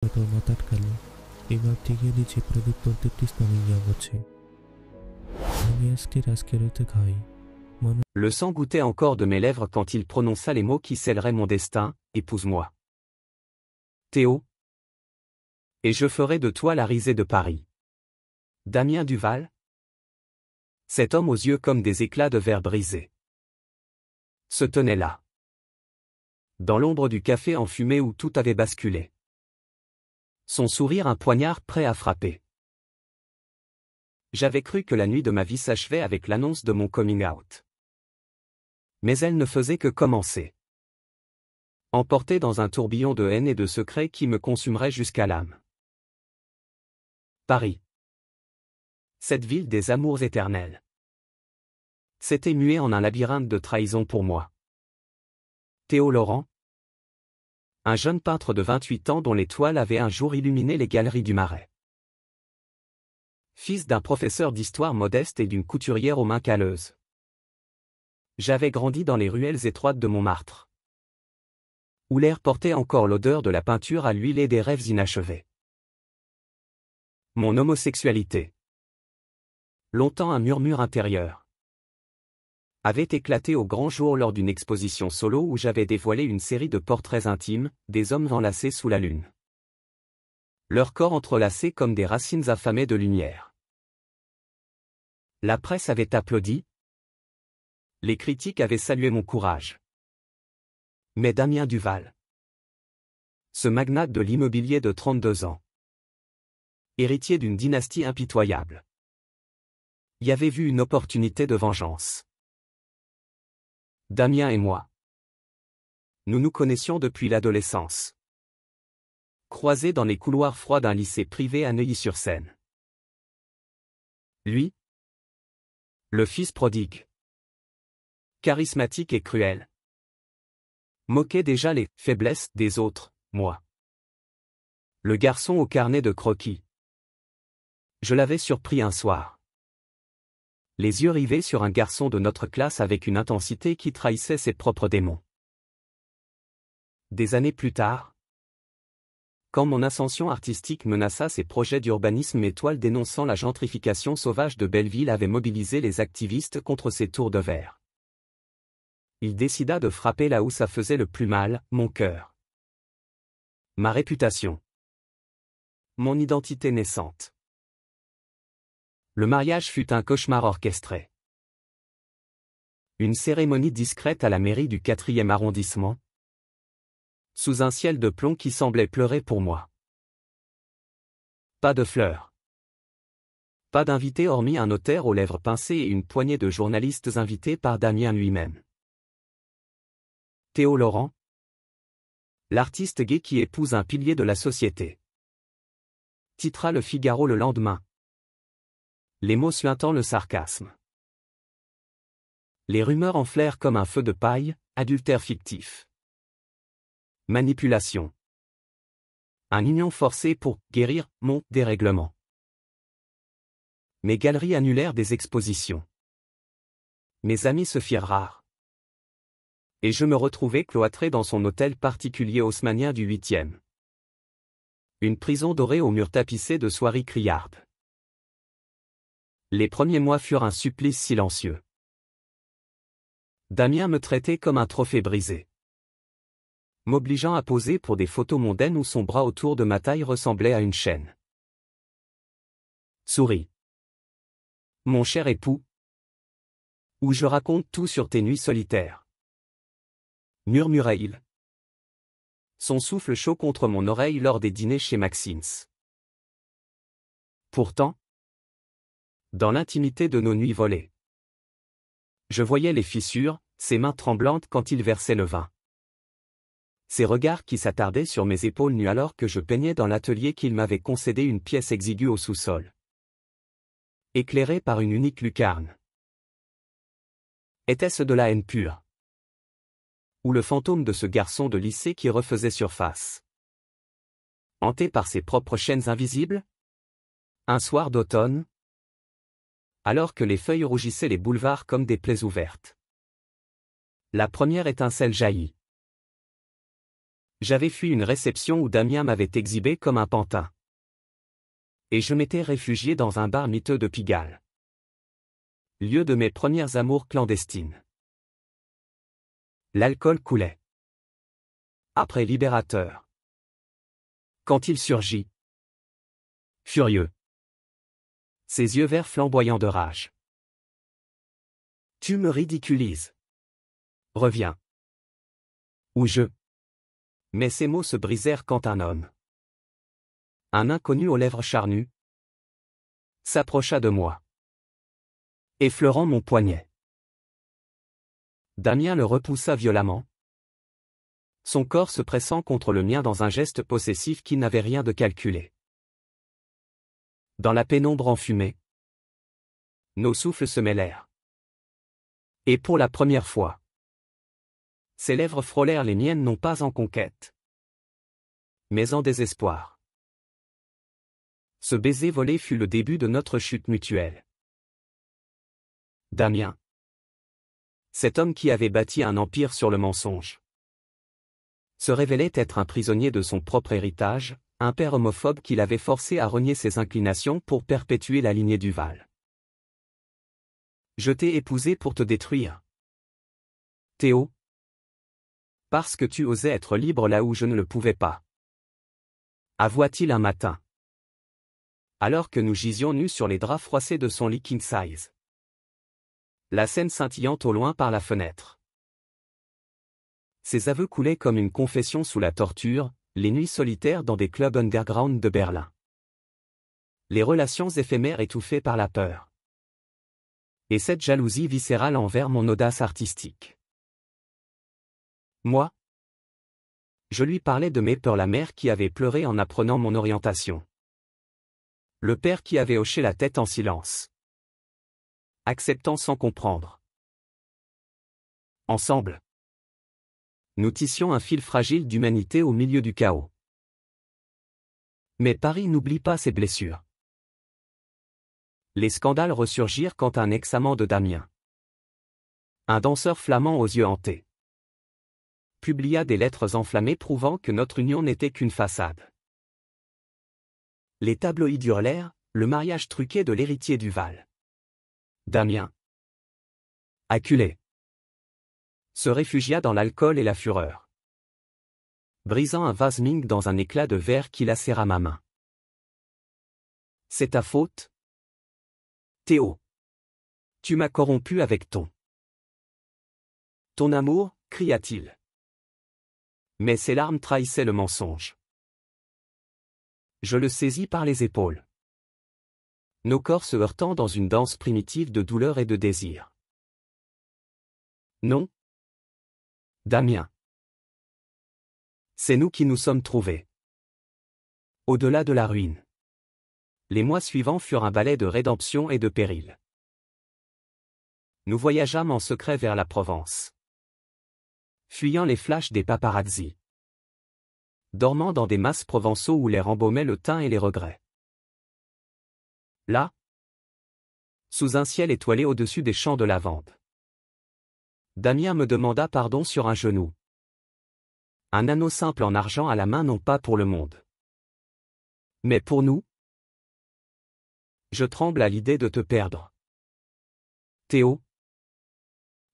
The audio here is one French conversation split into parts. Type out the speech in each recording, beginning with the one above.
মাতাটকালে এবার টিকিয়ে দিচ্ছে প্রদীপ 33তম বছর আজকের হতে খাই মনে Le sang goûtait encore de mes lèvres quand il prononça les mots qui scelleraient mon destin, épouse-moi. Théo. Et je ferai de toi la risée de Paris. Damien Duval. Cet homme aux yeux comme des éclats de verre brisés se tenait là, dans l'ombre du café enfumé où tout avait basculé. Son sourire un poignard prêt à frapper. J'avais cru que la nuit de ma vie s'achevait avec l'annonce de mon coming out. Mais elle ne faisait que commencer. Emporté dans un tourbillon de haine et de secrets qui me consumerait jusqu'à l'âme. Paris. Cette ville des amours éternels. S'était muée en un labyrinthe de trahison pour moi. Théo Laurent. Un jeune peintre de 28 ans dont les toiles avaient un jour illuminé les galeries du Marais. Fils d'un professeur d'histoire modeste et d'une couturière aux mains calleuses. J'avais grandi dans les ruelles étroites de Montmartre, où l'air portait encore l'odeur de la peinture à l'huile et des rêves inachevés. Mon homosexualité, longtemps un murmure intérieur, avait éclaté au grand jour lors d'une exposition solo où j'avais dévoilé une série de portraits intimes, des hommes enlacés sous la lune. Leurs corps entrelacés comme des racines affamées de lumière. La presse avait applaudi. Les critiques avaient salué mon courage. Mais Damien Duval, ce magnate de l'immobilier de 32 ans, héritier d'une dynastie impitoyable, y avait vu une opportunité de vengeance. Damien et moi, nous nous connaissions depuis l'adolescence, croisés dans les couloirs froids d'un lycée privé à Neuilly-sur-Seine. Lui, le fils prodigue, charismatique et cruel, moquait déjà les faiblesses des autres, moi. Le garçon au carnet de croquis. Je l'avais surpris un soir, les yeux rivés sur un garçon de notre classe avec une intensité qui trahissait ses propres démons. Des années plus tard, quand mon ascension artistique menaça ses projets d'urbanisme, mes toiles dénonçant la gentrification sauvage de Belleville avaient mobilisé les activistes contre ces tours de verre. Il décida de frapper là où ça faisait le plus mal, mon cœur. Ma réputation. Mon identité naissante. Le mariage fut un cauchemar orchestré. Une cérémonie discrète à la mairie du 4e arrondissement, sous un ciel de plomb qui semblait pleurer pour moi. Pas de fleurs. Pas d'invités hormis un notaire aux lèvres pincées et une poignée de journalistes invités par Damien lui-même. Théo Laurent, l'artiste gay qui épouse un pilier de la société. Titra Le Figaro le lendemain. Les mots suintant le sarcasme. Les rumeurs enflèrent comme un feu de paille, adultère fictif. Manipulation. Un union forcé pour guérir mon dérèglement. Mes galeries annulèrent des expositions. Mes amis se firent rares. Et je me retrouvai cloîtré dans son hôtel particulier haussmannien du 8e. Une prison dorée aux murs tapissés de soieries criardes. Les premiers mois furent un supplice silencieux. Damien me traitait comme un trophée brisé, m'obligeant à poser pour des photos mondaines où son bras autour de ma taille ressemblait à une chaîne. Souris, mon cher époux, où je raconte tout sur tes nuits solitaires, murmurait-il, son souffle chaud contre mon oreille lors des dîners chez Maxim's. Pourtant, dans l'intimité de nos nuits volées, je voyais les fissures, ses mains tremblantes quand il versait le vin. Ses regards qui s'attardaient sur mes épaules nues alors que je peignais dans l'atelier qu'il m'avait concédé une pièce exiguë au sous-sol, éclairée par une unique lucarne. Était-ce de la haine pure? Ou le fantôme de ce garçon de lycée qui refaisait surface? Hanté par ses propres chaînes invisibles? Un soir d'automne, alors que les feuilles rougissaient les boulevards comme des plaies ouvertes, la première étincelle jaillit. J'avais fui une réception où Damien m'avait exhibé comme un pantin. Et je m'étais réfugié dans un bar miteux de Pigalle. Lieu de mes premières amours clandestines. L'alcool coulait. Après Libérateur. Quand il surgit. Furieux. Ses yeux verts flamboyants de rage. Tu me ridiculises. Reviens. Ou je. Mais ces mots se brisèrent quand un homme. Un inconnu aux lèvres charnues. S'approcha de moi. Effleurant mon poignet. Damien le repoussa violemment. Son corps se pressant contre le mien dans un geste possessif qui n'avait rien de calculé. Dans la pénombre enfumée, nos souffles se mêlèrent. Et pour la première fois, ses lèvres frôlèrent les miennes non pas en conquête, mais en désespoir. Ce baiser volé fut le début de notre chute mutuelle. Damien. Cet homme qui avait bâti un empire sur le mensonge. Se révélait être un prisonnier de son propre héritage, un père homophobe qui l'avait forcé à renier ses inclinations pour perpétuer la lignée Duval. Je t'ai épousé pour te détruire. Théo. Parce que tu osais être libre là où je ne le pouvais pas. Avoua-t-il un matin. Alors que nous gisions nus sur les draps froissés de son lit king size. La scène scintillante au loin par la fenêtre. Ses aveux coulaient comme une confession sous la torture, les nuits solitaires dans des clubs underground de Berlin. Les relations éphémères étouffées par la peur. Et cette jalousie viscérale envers mon audace artistique. Moi, je lui parlais de mes peurs, la mère qui avait pleuré en apprenant mon orientation. Le père qui avait hoché la tête en silence. Acceptant sans comprendre. Ensemble, nous tissions un fil fragile d'humanité au milieu du chaos. Mais Paris n'oublie pas ses blessures. Les scandales ressurgirent quand un ex-amant de Damien, un danseur flamand aux yeux hantés, publia des lettres enflammées prouvant que notre union n'était qu'une façade. Les tabloïds hurlèrent, le mariage truqué de l'héritier Duval. Damien, acculé, se réfugia dans l'alcool et la fureur, brisant un vase Ming dans un éclat de verre qui lacéra ma main. C'est ta faute, Théo. Tu m'as corrompu avec ton amour, cria-t-il. Mais ses larmes trahissaient le mensonge. Je le saisis par les épaules. Nos corps se heurtant dans une danse primitive de douleur et de désir. Non, Damien. C'est nous qui nous sommes trouvés. Au-delà de la ruine. Les mois suivants furent un ballet de rédemption et de péril. Nous voyageâmes en secret vers la Provence. Fuyant les flashs des paparazzi. Dormant dans des masses provençaux où l'air embaumait le teint et les regrets. Là, sous un ciel étoilé au-dessus des champs de lavande, Damien me demanda pardon sur un genou. Un anneau simple en argent à la main, non pas pour le monde, mais pour nous. Je tremble à l'idée de te perdre, Théo.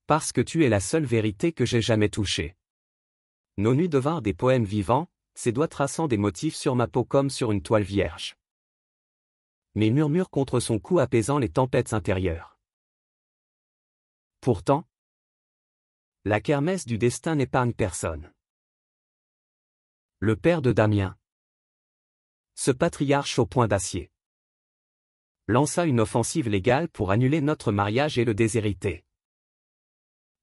Parce que tu es la seule vérité que j'ai jamais touchée. Nos nuits devinrent des poèmes vivants, ses doigts traçant des motifs sur ma peau comme sur une toile vierge. Mes murmures contre son cou apaisant les tempêtes intérieures. Pourtant, la kermesse du destin n'épargne personne. Le père de Damien, ce patriarche au poing d'acier, lança une offensive légale pour annuler notre mariage et le déshériter,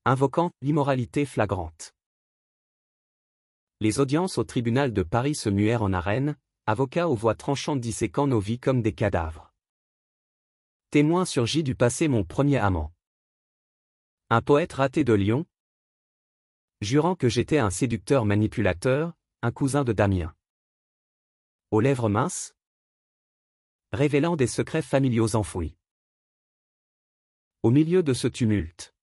invoquant l'immoralité flagrante. Les audiences au tribunal de Paris se muèrent en arène, avocats aux voix tranchantes disséquant nos vies comme des cadavres. Témoin surgit du passé mon premier amant. Un poète raté de Lyon, jurant que j'étais un séducteur manipulateur, un cousin de Damien. Aux lèvres minces, révélant des secrets familiaux enfouis. Au milieu de ce tumulte,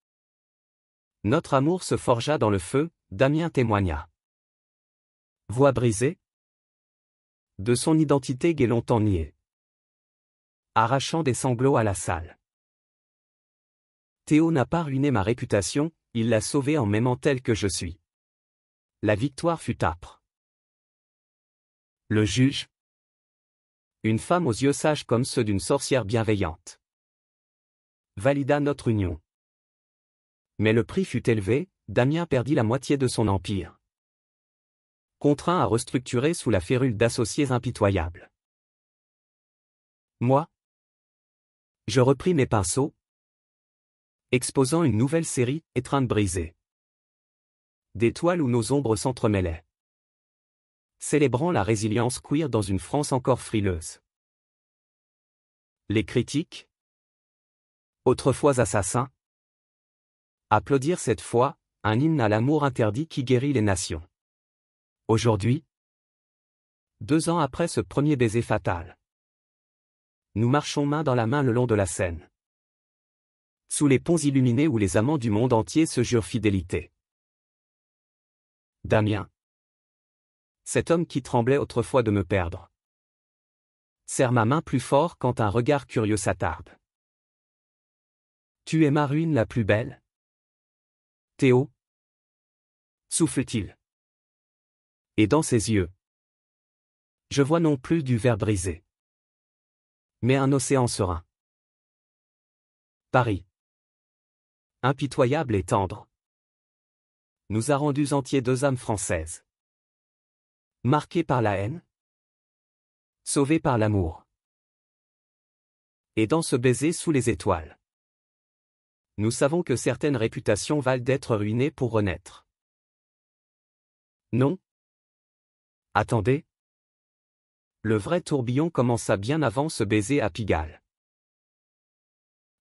notre amour se forgea dans le feu, Damien témoigna. Voix brisée. De son identité qu'est longtemps niée. Arrachant des sanglots à la salle. Théo n'a pas ruiné ma réputation, il l'a sauvée en m'aimant tel que je suis. La victoire fut âpre. Le juge. Une femme aux yeux sages comme ceux d'une sorcière bienveillante. Valida notre union. Mais le prix fut élevé, Damien perdit la moitié de son empire. Contraint à restructurer sous la férule d'associés impitoyables. Moi, je repris mes pinceaux, exposant une nouvelle série, Étreinte brisée. Des toiles où nos ombres s'entremêlaient. Célébrant la résilience queer dans une France encore frileuse. Les critiques, autrefois assassins, applaudirent cette fois, un hymne à l'amour interdit qui guérit les nations. Aujourd'hui, 2 ans après ce premier baiser fatal, nous marchons main dans la main le long de la Seine. Sous les ponts illuminés où les amants du monde entier se jurent fidélité. Damien. Cet homme qui tremblait autrefois de me perdre. Serre ma main plus fort quand un regard curieux s'attarde. Tu es ma ruine la plus belle. Théo. Souffle-t-il. Et dans ses yeux, je vois non plus du verre brisé, mais un océan serein. Paris. Impitoyable et tendre, nous a rendus entiers 2 âmes françaises. Marquées par la haine, sauvées par l'amour. Et dans ce baiser sous les étoiles, nous savons que certaines réputations valent d'être ruinées pour renaître. Non. Attendez. Le vrai tourbillon commença bien avant ce baiser à Pigalle.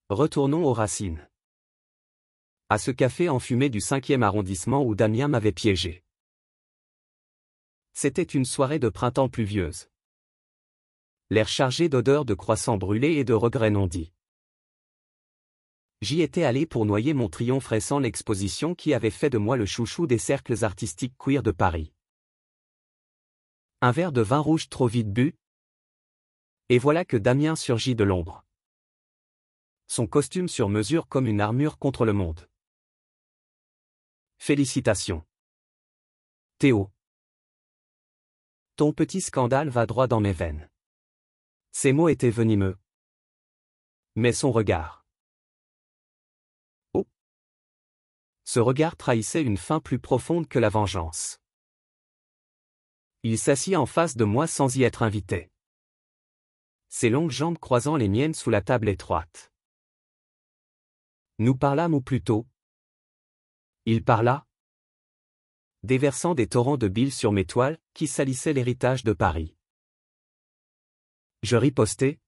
Retournons aux racines. À ce café enfumé du 5e arrondissement où Damien m'avait piégé. C'était une soirée de printemps pluvieuse. L'air chargé d'odeurs de croissants brûlés et de regrets non dits. J'y étais allé pour noyer mon triomphe récent l'exposition qui avait fait de moi le chouchou des cercles artistiques queer de Paris. Un verre de vin rouge trop vite bu. Et voilà que Damien surgit de l'ombre. Son costume sur mesure comme une armure contre le monde. Félicitations. Théo. Ton petit scandale va droit dans mes veines. Ces mots étaient venimeux. Mais son regard. Oh. Ce regard trahissait une faim plus profonde que la vengeance. Il s'assit en face de moi sans y être invité. Ses longues jambes croisant les miennes sous la table étroite. Nous parlâmes ou plutôt. Il parla. Déversant des torrents de bile sur mes toiles, qui salissaient l'héritage de Paris. Je ripostai.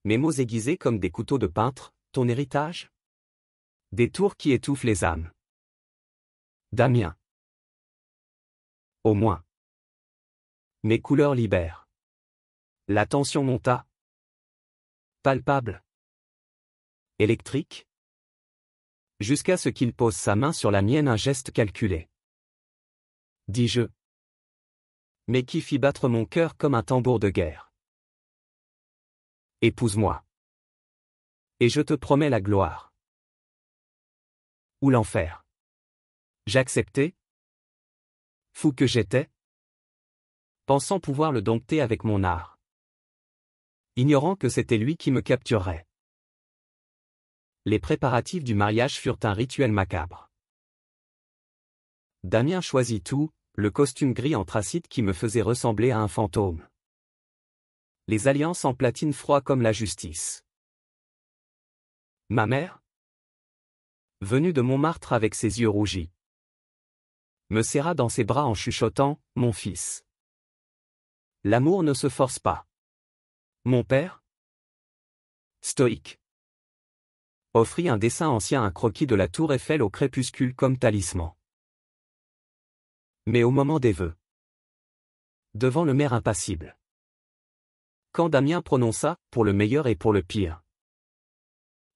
Mes mots aiguisés comme des couteaux de peintre, ton héritage? Des tours qui étouffent les âmes. Damien. Au moins. Mes couleurs libèrent. La tension monta. Palpable. Électrique. Jusqu'à ce qu'il pose sa main sur la mienne, un geste calculé. Dis-je. Mais qui fit battre mon cœur comme un tambour de guerre. Épouse-moi. Et je te promets la gloire. Ou l'enfer. J'acceptai. Fou que j'étais. Pensant pouvoir le dompter avec mon art. Ignorant que c'était lui qui me capturerait. Les préparatifs du mariage furent un rituel macabre. Damien choisit tout, le costume gris anthracite qui me faisait ressembler à un fantôme. Les alliances en platine froid comme la justice. Ma mère, venue de Montmartre avec ses yeux rougis, me serra dans ses bras en chuchotant, mon fils. L'amour ne se force pas. Mon père, stoïque, offrit un dessin ancien, un croquis de la tour Eiffel au crépuscule comme talisman. Mais au moment des vœux, devant le maire impassible, quand Damien prononça, pour le meilleur et pour le pire,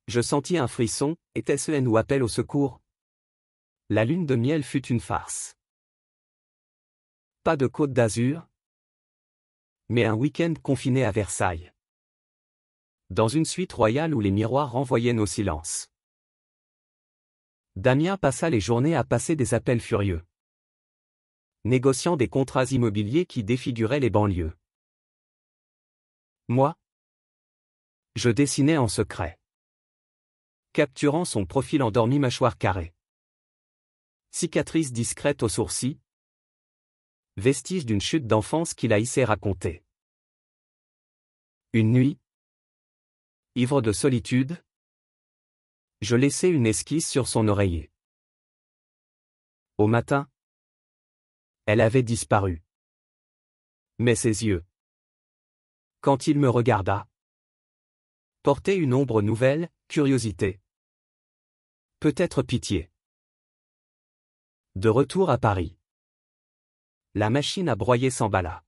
je sentis un frisson, était-ce haine ou appel au secours? La lune de miel fut une farce. Pas de Côte d'Azur, mais un week-end confiné à Versailles. Dans une suite royale où les miroirs renvoyaient nos silences. Damien passa les journées à passer des appels furieux, négociant des contrats immobiliers qui défiguraient les banlieues. Moi, je dessinais en secret, capturant son profil endormi, mâchoire carrée, cicatrice discrète au sourcil, vestige d'une chute d'enfance qu'il haïssait raconter. Une nuit, ivre de solitude, je laissai une esquisse sur son oreiller. Au matin, elle avait disparu. Mais ses yeux, quand il me regarda, portaient une ombre nouvelle, curiosité. Peut-être pitié. De retour à Paris, la machine à broyer s'emballa.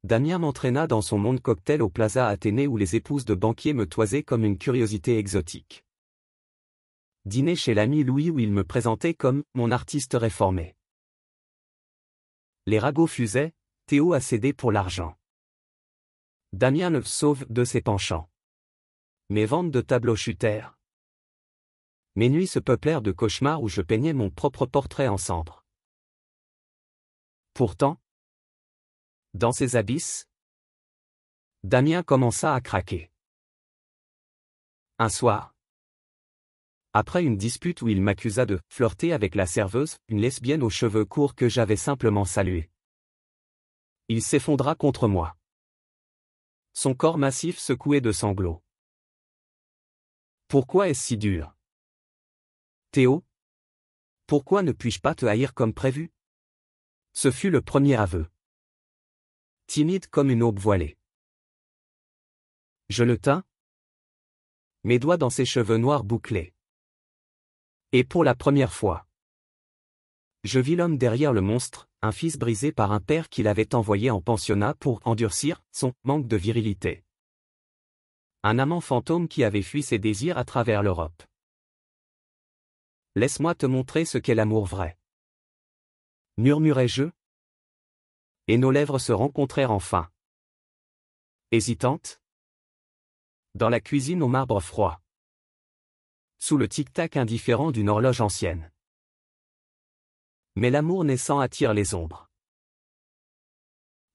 Damien m'entraîna dans son monde cocktail au Plaza Athénée où les épouses de banquiers me toisaient comme une curiosité exotique. Dîner chez l'ami Louis où il me présentait comme mon artiste réformé. Les ragots fusaient, Théo a cédé pour l'argent. Damien le sauve de ses penchants. Mes ventes de tableaux chutèrent. Mes nuits se peuplèrent de cauchemars où je peignais mon propre portrait en cendres. Pourtant, dans ces abysses, Damien commença à craquer. Un soir, après une dispute où il m'accusa de flirter avec la serveuse, une lesbienne aux cheveux courts que j'avais simplement saluée, il s'effondra contre moi. Son corps massif secoué de sanglots. Pourquoi est-ce si dur? Théo? Pourquoi ne puis-je pas te haïr comme prévu? Ce fut le premier aveu. Timide comme une aube voilée. Je le tins, mes doigts dans ses cheveux noirs bouclés. Et pour la première fois, je vis l'homme derrière le monstre, un fils brisé par un père qui l'avait envoyé en pensionnat pour endurcir son manque de virilité. Un amant fantôme qui avait fui ses désirs à travers l'Europe. Laisse-moi te montrer ce qu'est l'amour vrai. Murmurai-je. Et nos lèvres se rencontrèrent enfin. Hésitantes. Dans la cuisine au marbre froid. Sous le tic-tac indifférent d'une horloge ancienne. Mais l'amour naissant attire les ombres.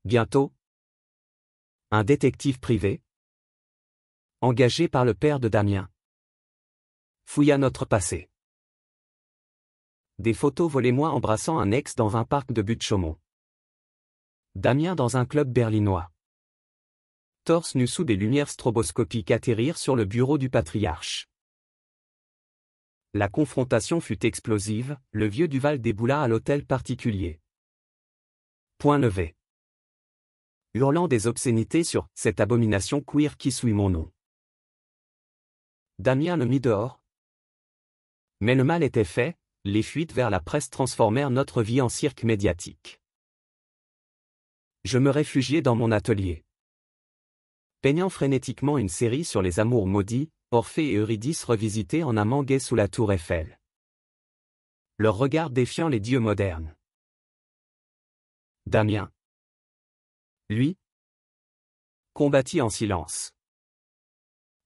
Bientôt, un détective privé, engagé par le père de Damien, fouilla notre passé. Des photos volées, moi embrassant un ex dans un parc de Buttes-Chaumont. Damien dans un club berlinois. Torse nu sous des lumières stroboscopiques atterrir sur le bureau du patriarche. La confrontation fut explosive, le vieux Duval déboula à l'hôtel particulier. Point levé. Hurlant des obscénités sur cette abomination queer qui souille mon nom. Damien le mit dehors. Mais le mal était fait, les fuites vers la presse transformèrent notre vie en cirque médiatique. Je me réfugiai dans mon atelier. Peignant frénétiquement une série sur les amours maudits, Orphée et Eurydice revisités en amants gays sous la tour Eiffel. Leur regard défiant les dieux modernes. Damien, lui, combattit en silence,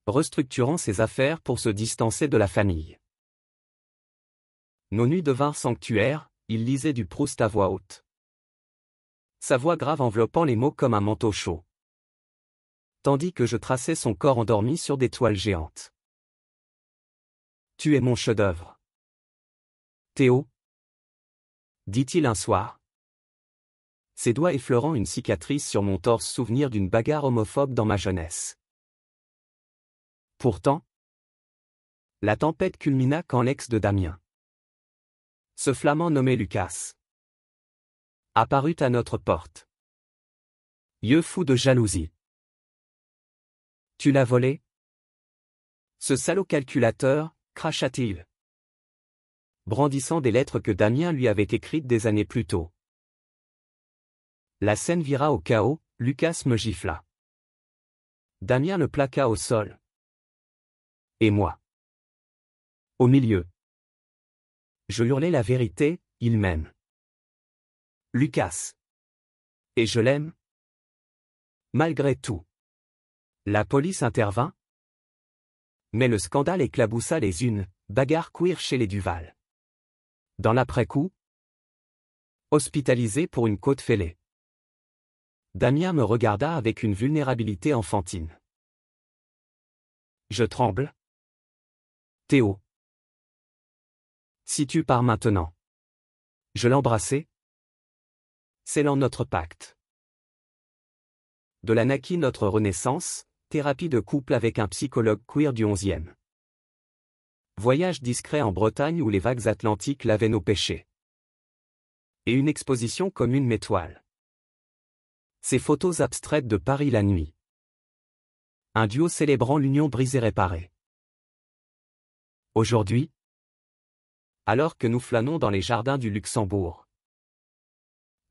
restructurant ses affaires pour se distancer de la famille. Nos nuits devinrent sanctuaires, il lisait du Proust à voix haute. Sa voix grave enveloppant les mots comme un manteau chaud. Tandis que je traçais son corps endormi sur des toiles géantes. Tu es mon chef-d'œuvre. Théo, dit-il un soir. Ses doigts effleurant une cicatrice sur mon torse, souvenir d'une bagarre homophobe dans ma jeunesse. Pourtant, la tempête culmina quand l'ex de Damien, ce flamand nommé Lucas, apparut à notre porte. Yeux fous de jalousie. Tu l'as volé? Ce salaud calculateur, cracha-t-il, brandissant des lettres que Damien lui avait écrites des années plus tôt. La scène vira au chaos, Lucas me gifla. Damien le plaqua au sol. Et moi, au milieu. Je hurlai la vérité, il m'aime. Lucas. Et je l'aime. Malgré tout. La police intervint. Mais le scandale éclaboussa les unes, bagarre queer chez les Duval. Dans l'après-coup, hospitalisé pour une côte fêlée. Damien me regarda avec une vulnérabilité enfantine. Je tremble. Théo. Si tu pars maintenant. Je l'embrassai. Scellant notre pacte. De là naquit notre renaissance, thérapie de couple avec un psychologue queer du 11e. Voyage discret en Bretagne où les vagues atlantiques lavaient nos péchés. Et une exposition commune m'étoile. Ces photos abstraites de Paris la nuit. Un duo célébrant l'union brisée réparée. Aujourd'hui, alors que nous flânons dans les jardins du Luxembourg,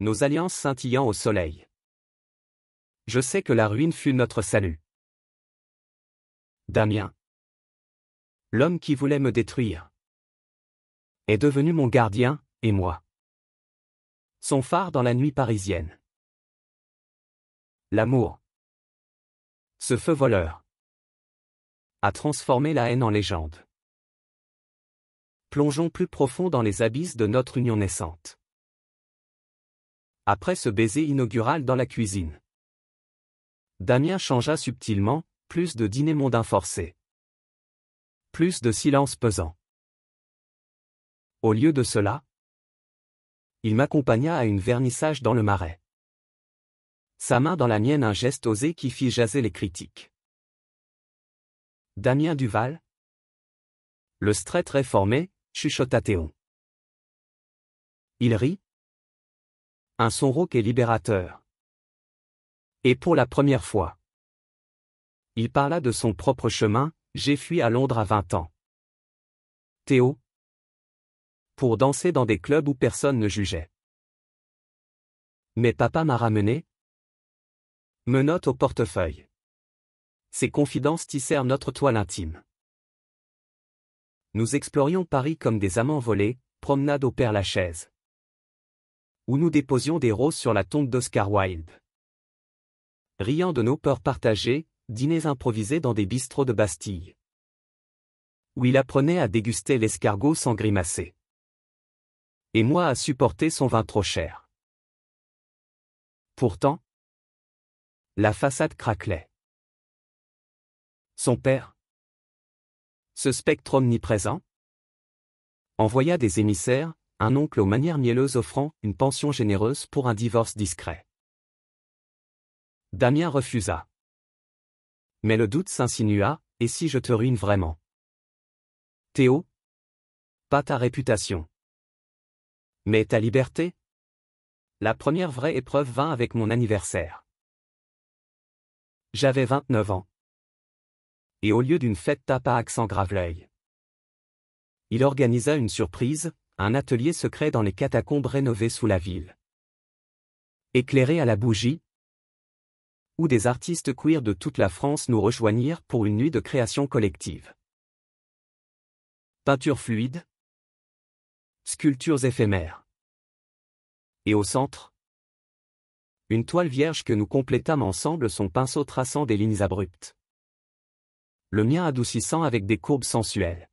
nos alliances scintillant au soleil, je sais que la ruine fut notre salut. Damien, l'homme qui voulait me détruire, est devenu mon gardien, et moi, son phare dans la nuit parisienne. L'amour, ce feu voleur, a transformé la haine en légende. Plongeons plus profond dans les abysses de notre union naissante. Après ce baiser inaugural dans la cuisine, Damien changea subtilement, plus de dîner mondain forcé. Plus de silence pesant. Au lieu de cela, il m'accompagna à une vernissage dans le Marais. Sa main dans la mienne, un geste osé qui fit jaser les critiques. Damien Duval, le straight réformé, chuchota Théon. Il rit. Un son rauque et libérateur. Et pour la première fois, il parla de son propre chemin. J'ai fui à Londres à 20 ans. Théo. Pour danser dans des clubs où personne ne jugeait. Mais papa m'a ramené. Menottes au portefeuille. Ces confidences tissèrent notre toile intime. Nous explorions Paris comme des amants volés, promenade au Père-Lachaise. Où nous déposions des roses sur la tombe d'Oscar Wilde. Riant de nos peurs partagées, dîners improvisés dans des bistrots de Bastille. Où il apprenait à déguster l'escargot sans grimacer. Et moi à supporter son vin trop cher. Pourtant, la façade craquelait. Son père, ce spectre omniprésent, envoya des émissaires, un oncle aux manières mielleuses offrant une pension généreuse pour un divorce discret. Damien refusa. Mais le doute s'insinua, et si je te ruine vraiment? Théo? Pas ta réputation. Mais ta liberté? La première vraie épreuve vint avec mon anniversaire. J'avais 29 ans. Et au lieu d'une fête tape à accent grave-l'œil, il organisa une surprise, un atelier secret dans les catacombes rénovées sous la ville. Éclairé à la bougie, où des artistes queer de toute la France nous rejoignirent pour une nuit de création collective. Peinture fluide, sculptures éphémères. Et au centre, une toile vierge que nous complétâmes ensemble, son pinceau traçant des lignes abruptes. Le mien adoucissant avec des courbes sensuelles.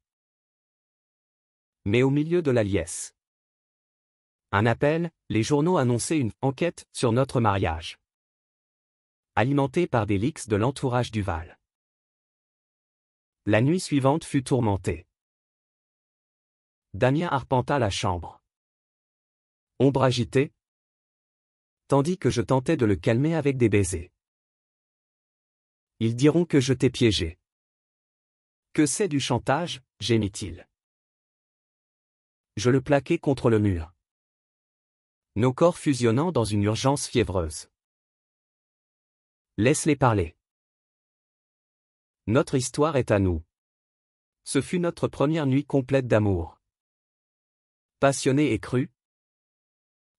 Mais au milieu de la liesse, un appel, les journaux annonçaient une enquête sur notre mariage. Alimentée par des leaks de l'entourage Duval. La nuit suivante fut tourmentée. Damien arpenta la chambre. Ombre agitée, tandis que je tentais de le calmer avec des baisers. Ils diront que je t'ai piégé. Que c'est du chantage, gémit-il. Je le plaquai contre le mur. Nos corps fusionnant dans une urgence fiévreuse. Laisse-les parler. Notre histoire est à nous. Ce fut notre première nuit complète d'amour. Passionnée et crue,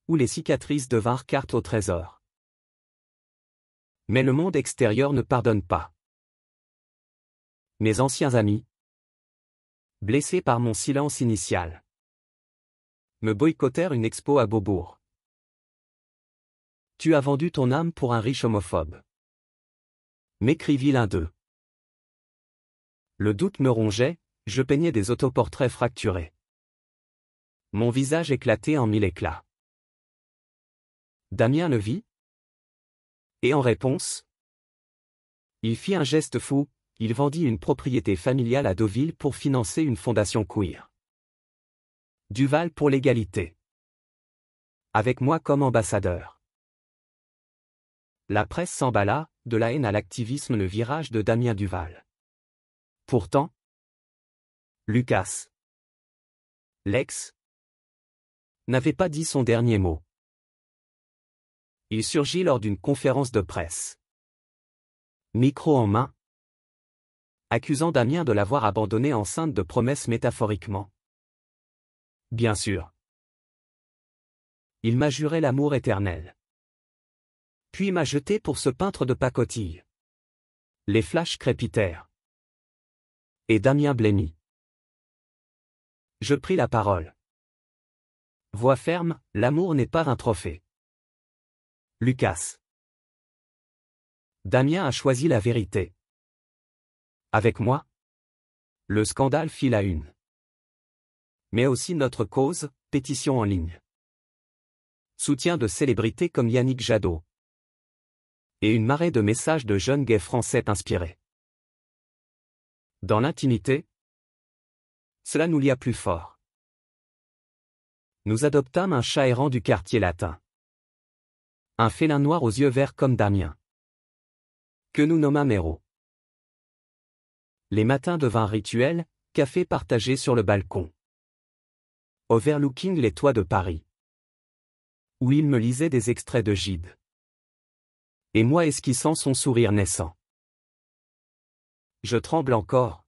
où les cicatrices devinrent carte au trésor. Mais le monde extérieur ne pardonne pas. Mes anciens amis, blessés par mon silence initial, me boycottèrent une expo à Beaubourg. Tu as vendu ton âme pour un riche homophobe. M'écrivit l'un d'eux. Le doute me rongeait, je peignais des autoportraits fracturés. Mon visage éclatait en mille éclats. Damien le vit. Et en réponse, il fit un geste fou, il vendit une propriété familiale à Deauville pour financer une fondation queer. Duval pour l'égalité. Avec moi comme ambassadeur. La presse s'emballa, de la haine à l'activisme, le virage de Damien Duval. Pourtant, Lucas, l'ex, n'avait pas dit son dernier mot. Il surgit lors d'une conférence de presse. Micro en main, accusant Damien de l'avoir abandonné enceinte de promesses métaphoriquement. Bien sûr. Il m'a juré l'amour éternel. Puis m'a jeté pour ce peintre de pacotille. Les flashs crépitèrent. Et Damien blêmit. Je pris la parole. Voix ferme, l'amour n'est pas un trophée. Lucas. Damien a choisi la vérité. Avec moi, le scandale fit la une. Mais aussi notre cause, pétition en ligne. Soutien de célébrités comme Yannick Jadot. Et une marée de messages de jeunes gays français inspirés. Dans l'intimité, cela nous lia plus fort. Nous adoptâmes un chat errant du quartier latin. Un félin noir aux yeux verts comme Damien. Que nous nommâmes Héros. Les matins devinrent rituels, café partagé sur le balcon. Overlooking les toits de Paris. Où il me lisait des extraits de Gide. Et moi esquissant son sourire naissant. Je tremble encore.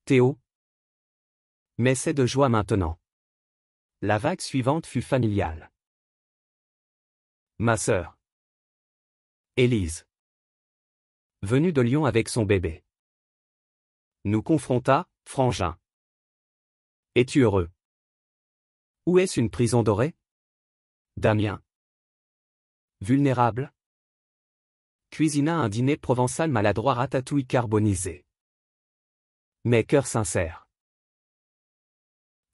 Théo. Mais c'est de joie maintenant. La vague suivante fut familiale. Ma sœur. Élise. Venue de Lyon avec son bébé. Nous confronta, frangin. Es-tu heureux? Où est-ce une prison dorée? Damien. Vulnérable. Cuisina un dîner provençal maladroit ratatouille carbonisé. Mais cœur sincère.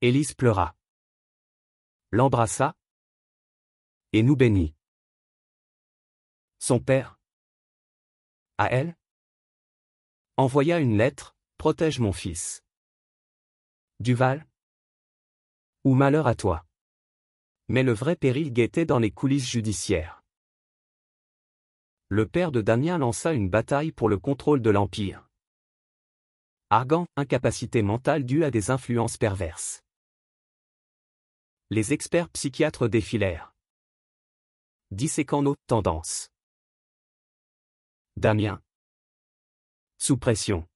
Élise pleura. L'embrassa. Et nous bénit. Son père. À elle. Envoya une lettre, protège mon fils. Duval. Ou malheur à toi. Mais le vrai péril guettait dans les coulisses judiciaires. Le père de Damien lança une bataille pour le contrôle de l'Empire. Arguant incapacité mentale due à des influences perverses. Les experts psychiatres défilèrent. Disséquant nos tendances. Damien. Sous pression.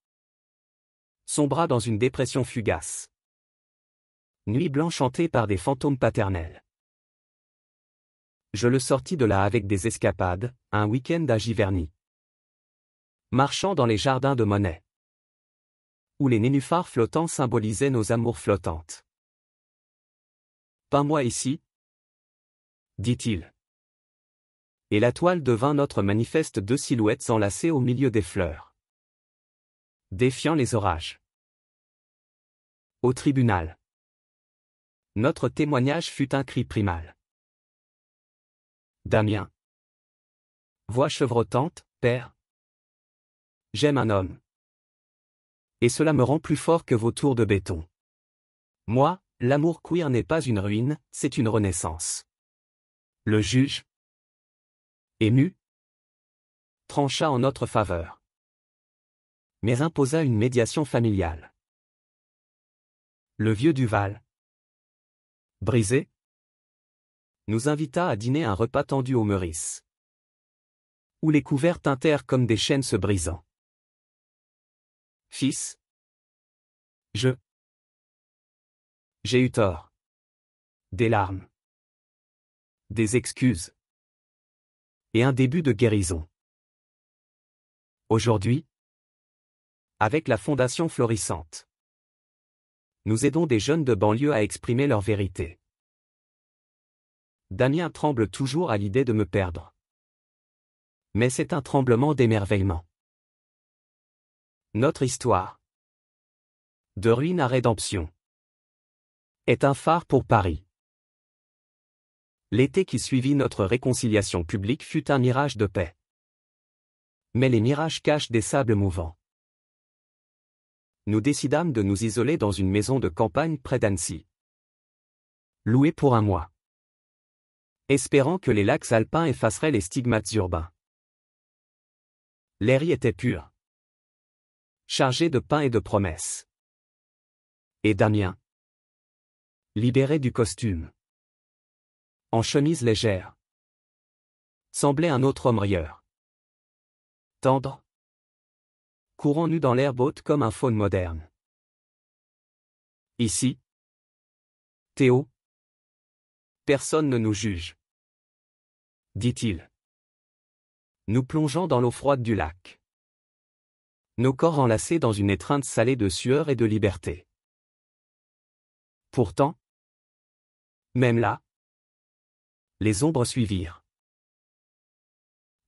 Sombra dans une dépression fugace. Nuit blanche hantée par des fantômes paternels. Je le sortis de là avec des escapades, un week-end à Giverny. Marchant dans les jardins de Monet. Où les nénuphars flottants symbolisaient nos amours flottantes. Peins-moi ici, dit-il. Et la toile devint notre manifeste, deux silhouettes enlacées au milieu des fleurs. Défiant les orages. Au tribunal. Notre témoignage fut un cri primal. Damien. Voix chevrotante, père. J'aime un homme. Et cela me rend plus fort que vos tours de béton. Moi, l'amour queer n'est pas une ruine, c'est une renaissance. Le juge, ému, trancha en notre faveur. Mais imposa une médiation familiale. Le vieux Duval, brisé, nous invita à dîner un repas tendu au Meurice. Où les couverts tintèrent comme des chaînes se brisant. Fils, j'ai eu tort. Des larmes. Des excuses. Et un début de guérison. Aujourd'hui, avec la Fondation Florissante, nous aidons des jeunes de banlieue à exprimer leur vérité. Damien tremble toujours à l'idée de me perdre. Mais c'est un tremblement d'émerveillement. Notre histoire, de ruine à rédemption, est un phare pour Paris. L'été qui suivit notre réconciliation publique fut un mirage de paix. Mais les mirages cachent des sables mouvants. Nous décidâmes de nous isoler dans une maison de campagne près d'Annecy. Louée pour un mois. Espérant que les lacs alpins effaceraient les stigmates urbains. L'air y était pur. Chargé de pain et de promesses. Et Damien, libéré du costume, en chemise légère, semblait un autre homme rieur. Tendre, courant nu dans l'herbe haute comme un faune moderne. Ici, Théo, personne ne nous juge, dit-il, nous plongeant dans l'eau froide du lac. Nos corps enlacés dans une étreinte salée de sueur et de liberté. Pourtant, même là, les ombres suivirent.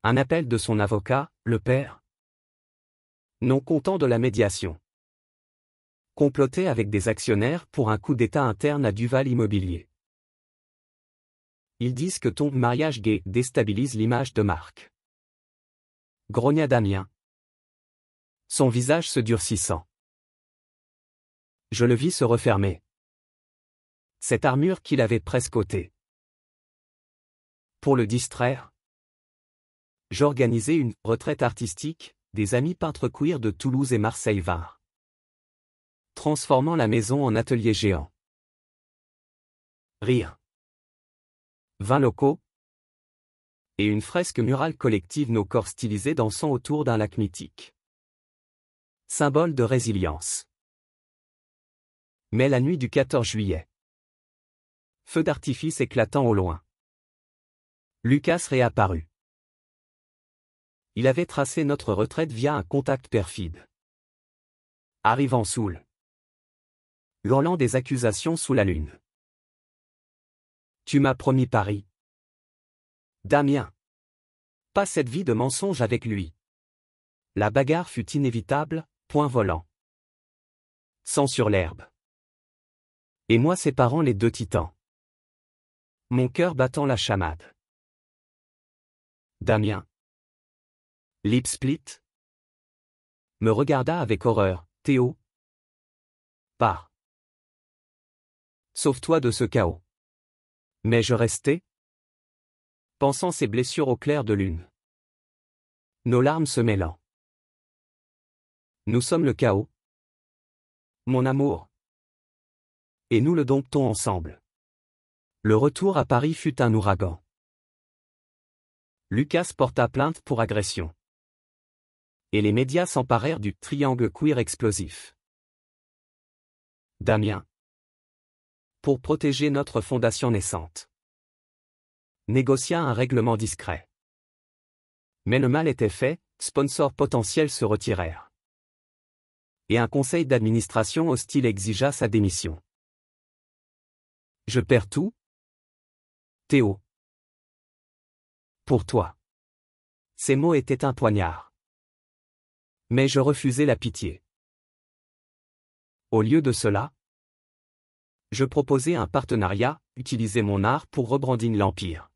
Un appel de son avocat, le père, non content de la médiation. Complotait avec des actionnaires pour un coup d'État interne à Duval Immobilier. Ils disent que ton mariage gay déstabilise l'image de marque. Grogna Damien, son visage se durcissant. Je le vis se refermer. Cette armure qu'il avait presque ôtée. Pour le distraire, j'organisai une retraite artistique, des amis peintres queer de Toulouse et Marseille vinrent, transformant la maison en atelier géant. Rire. Vins locaux. Et une fresque murale collective, nos corps stylisés dansant autour d'un lac mythique. Symbole de résilience. Mais la nuit du 14 juillet. Feu d'artifice éclatant au loin. Lucas réapparut. Il avait tracé notre retraite via un contact perfide. Arrivant saoul. Hurlant des accusations sous la lune. Tu m'as promis Paris. Damien. Pas cette vie de mensonge avec lui. La bagarre fut inévitable, point volant. Sang sur l'herbe. Et moi séparant les deux titans. Mon cœur battant la chamade. Damien. Lip split. Me regarda avec horreur, Théo. Pars. Sauve-toi de ce chaos. Mais je restai, pensant ces blessures au clair de lune. Nos larmes se mêlant. Nous sommes le chaos. Mon amour. Et nous le domptons ensemble. Le retour à Paris fut un ouragan. Lucas porta plainte pour agression. Et les médias s'emparèrent du triangle queer explosif. Damien. Pour protéger notre fondation naissante. Négocia un règlement discret. Mais le mal était fait, sponsors potentiels se retirèrent. Et un conseil d'administration hostile exigea sa démission. Je perds tout? Théo. Pour toi. Ces mots étaient un poignard. Mais je refusai la pitié. Au lieu de cela, je proposai un partenariat, utiliser mon art pour rebrandir l'Empire.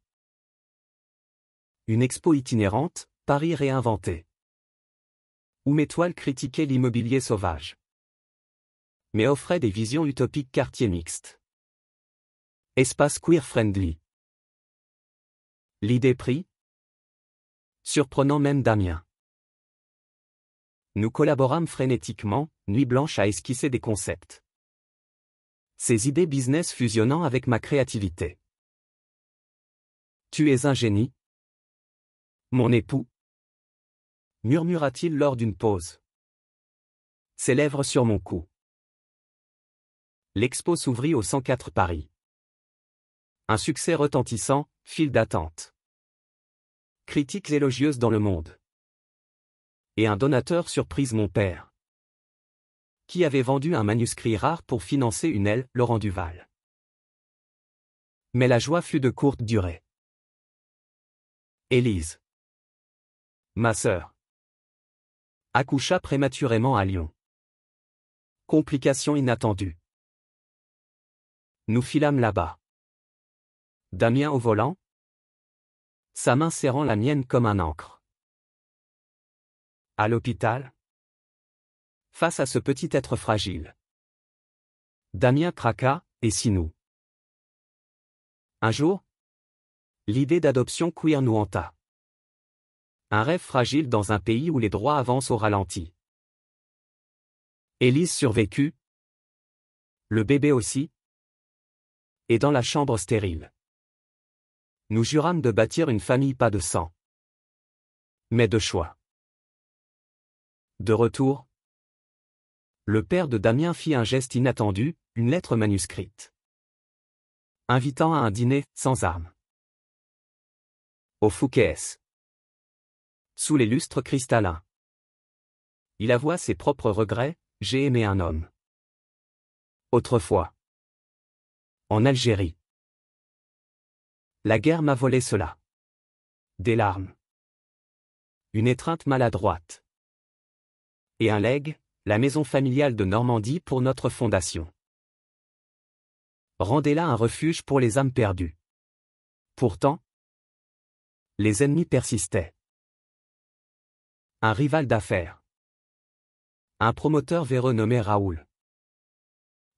Une expo itinérante, Paris réinventé. Où mes toiles critiquaient l'immobilier sauvage. Mais offraient des visions utopiques quartiers mixtes. Espace queer-friendly. L'idée prit. Surprenant même Damien. Nous collaborâmes frénétiquement, nuit blanche à esquisser des concepts. Ces idées business fusionnant avec ma créativité. Tu es un génie. Mon époux. Murmura-t-il lors d'une pause. Ses lèvres sur mon cou. L'expo s'ouvrit au 104 Paris. Un succès retentissant, file d'attente. Critiques élogieuses dans le monde. Et un donateur surprise, mon père. Qui avait vendu un manuscrit rare pour financer une aile, Laurent Duval. Mais la joie fut de courte durée. Élise, ma sœur, accoucha prématurément à Lyon. Complications inattendues. Nous filâmes là-bas. Damien au volant, sa main serrant la mienne comme un ancre. À l'hôpital, face à ce petit être fragile, Damien craqua, et si nous? Un jour, l'idée d'adoption queer nous hanta. Un rêve fragile dans un pays où les droits avancent au ralenti. Élise survécut. Le bébé aussi. Et dans la chambre stérile, nous jurâmes de bâtir une famille pas de sang, mais de choix. De retour, le père de Damien fit un geste inattendu, une lettre manuscrite, invitant à un dîner sans armes. Au Fouquet's. Sous les lustres cristallins. Il avoua ses propres regrets, j'ai aimé un homme. Autrefois. En Algérie. La guerre m'a volé cela. Des larmes. Une étreinte maladroite. Et un legs, la maison familiale de Normandie pour notre fondation. Rendez-la un refuge pour les âmes perdues. Pourtant, les ennemis persistaient. Un rival d'affaires. Un promoteur véreux nommé Raoul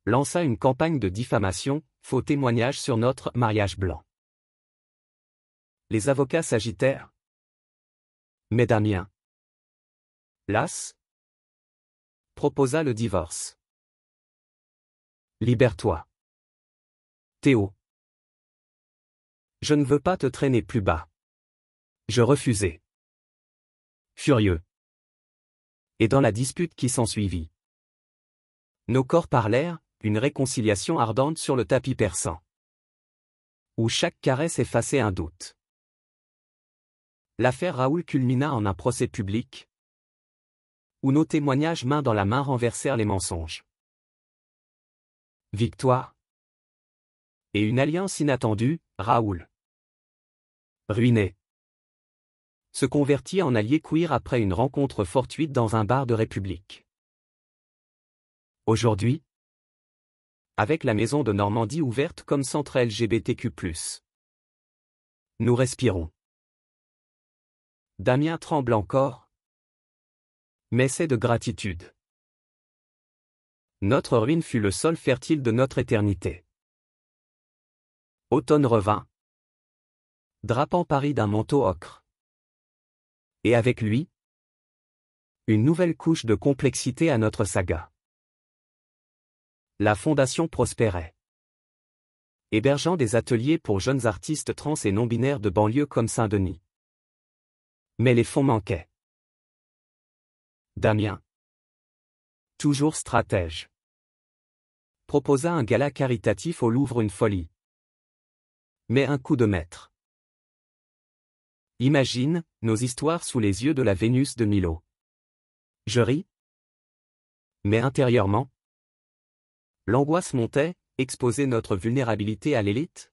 lança une campagne de diffamation, faux témoignages sur notre mariage blanc. Les avocats s'agitèrent. Mais Damien, las, proposa le divorce. Libère-toi. Théo. Je ne veux pas te traîner plus bas. Je refusai. Furieux. Et dans la dispute qui s'ensuivit, nos corps parlèrent, une réconciliation ardente sur le tapis persan, où chaque caresse effaçait un doute. L'affaire Raoul culmina en un procès public, où nos témoignages main dans la main renversèrent les mensonges. Victoire. Et une alliance inattendue, Raoul, ruiné, se convertit en allié queer après une rencontre fortuite dans un bar de République. Aujourd'hui, avec la maison de Normandie ouverte comme centre LGBTQ+, nous respirons. Damien tremble encore, mais c'est de gratitude. Notre ruine fut le sol fertile de notre éternité. Automne revint, drapant Paris d'un manteau ocre. Et avec lui, une nouvelle couche de complexité à notre saga. La fondation prospérait, hébergeant des ateliers pour jeunes artistes trans et non-binaires de banlieue comme Saint-Denis. Mais les fonds manquaient. Damien, toujours stratège, proposa un gala caritatif au Louvre, une folie. Mais un coup de maître. Imagine, nos histoires sous les yeux de la Vénus de Milo. Je ris. Mais intérieurement, l'angoisse montait, exposer notre vulnérabilité à l'élite.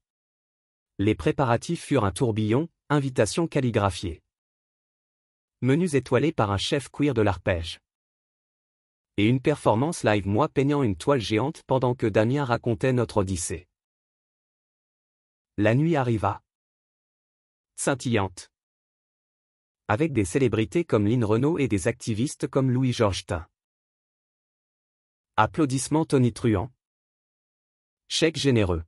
Les préparatifs furent un tourbillon, invitations calligraphiées. Menus étoilés par un chef queer de l'arpège. Et une performance live, moi peignant une toile géante pendant que Damien racontait notre odyssée. La nuit arriva. Scintillante. Avec des célébrités comme Lynn Renaud et des activistes comme Louis Georgetin. Applaudissements tonitruants. Chèques généreux.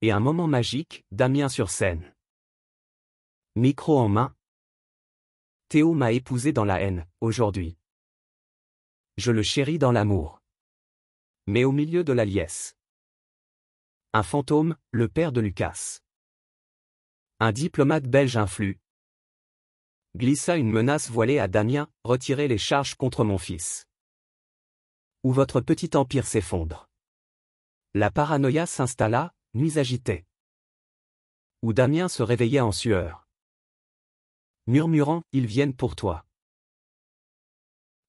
Et un moment magique, Damien sur scène. Micro en main. Théo m'a épousé dans la haine, aujourd'hui. Je le chéris dans l'amour. Mais au milieu de la liesse. Un fantôme, le père de Lucas. Un diplomate belge influe. Glissa une menace voilée à Damien, retirez les charges contre mon fils. Où votre petit empire s'effondre. La paranoïa s'installa, nuits agitées. Où Damien se réveillait en sueur. Murmurant, ils viennent pour toi.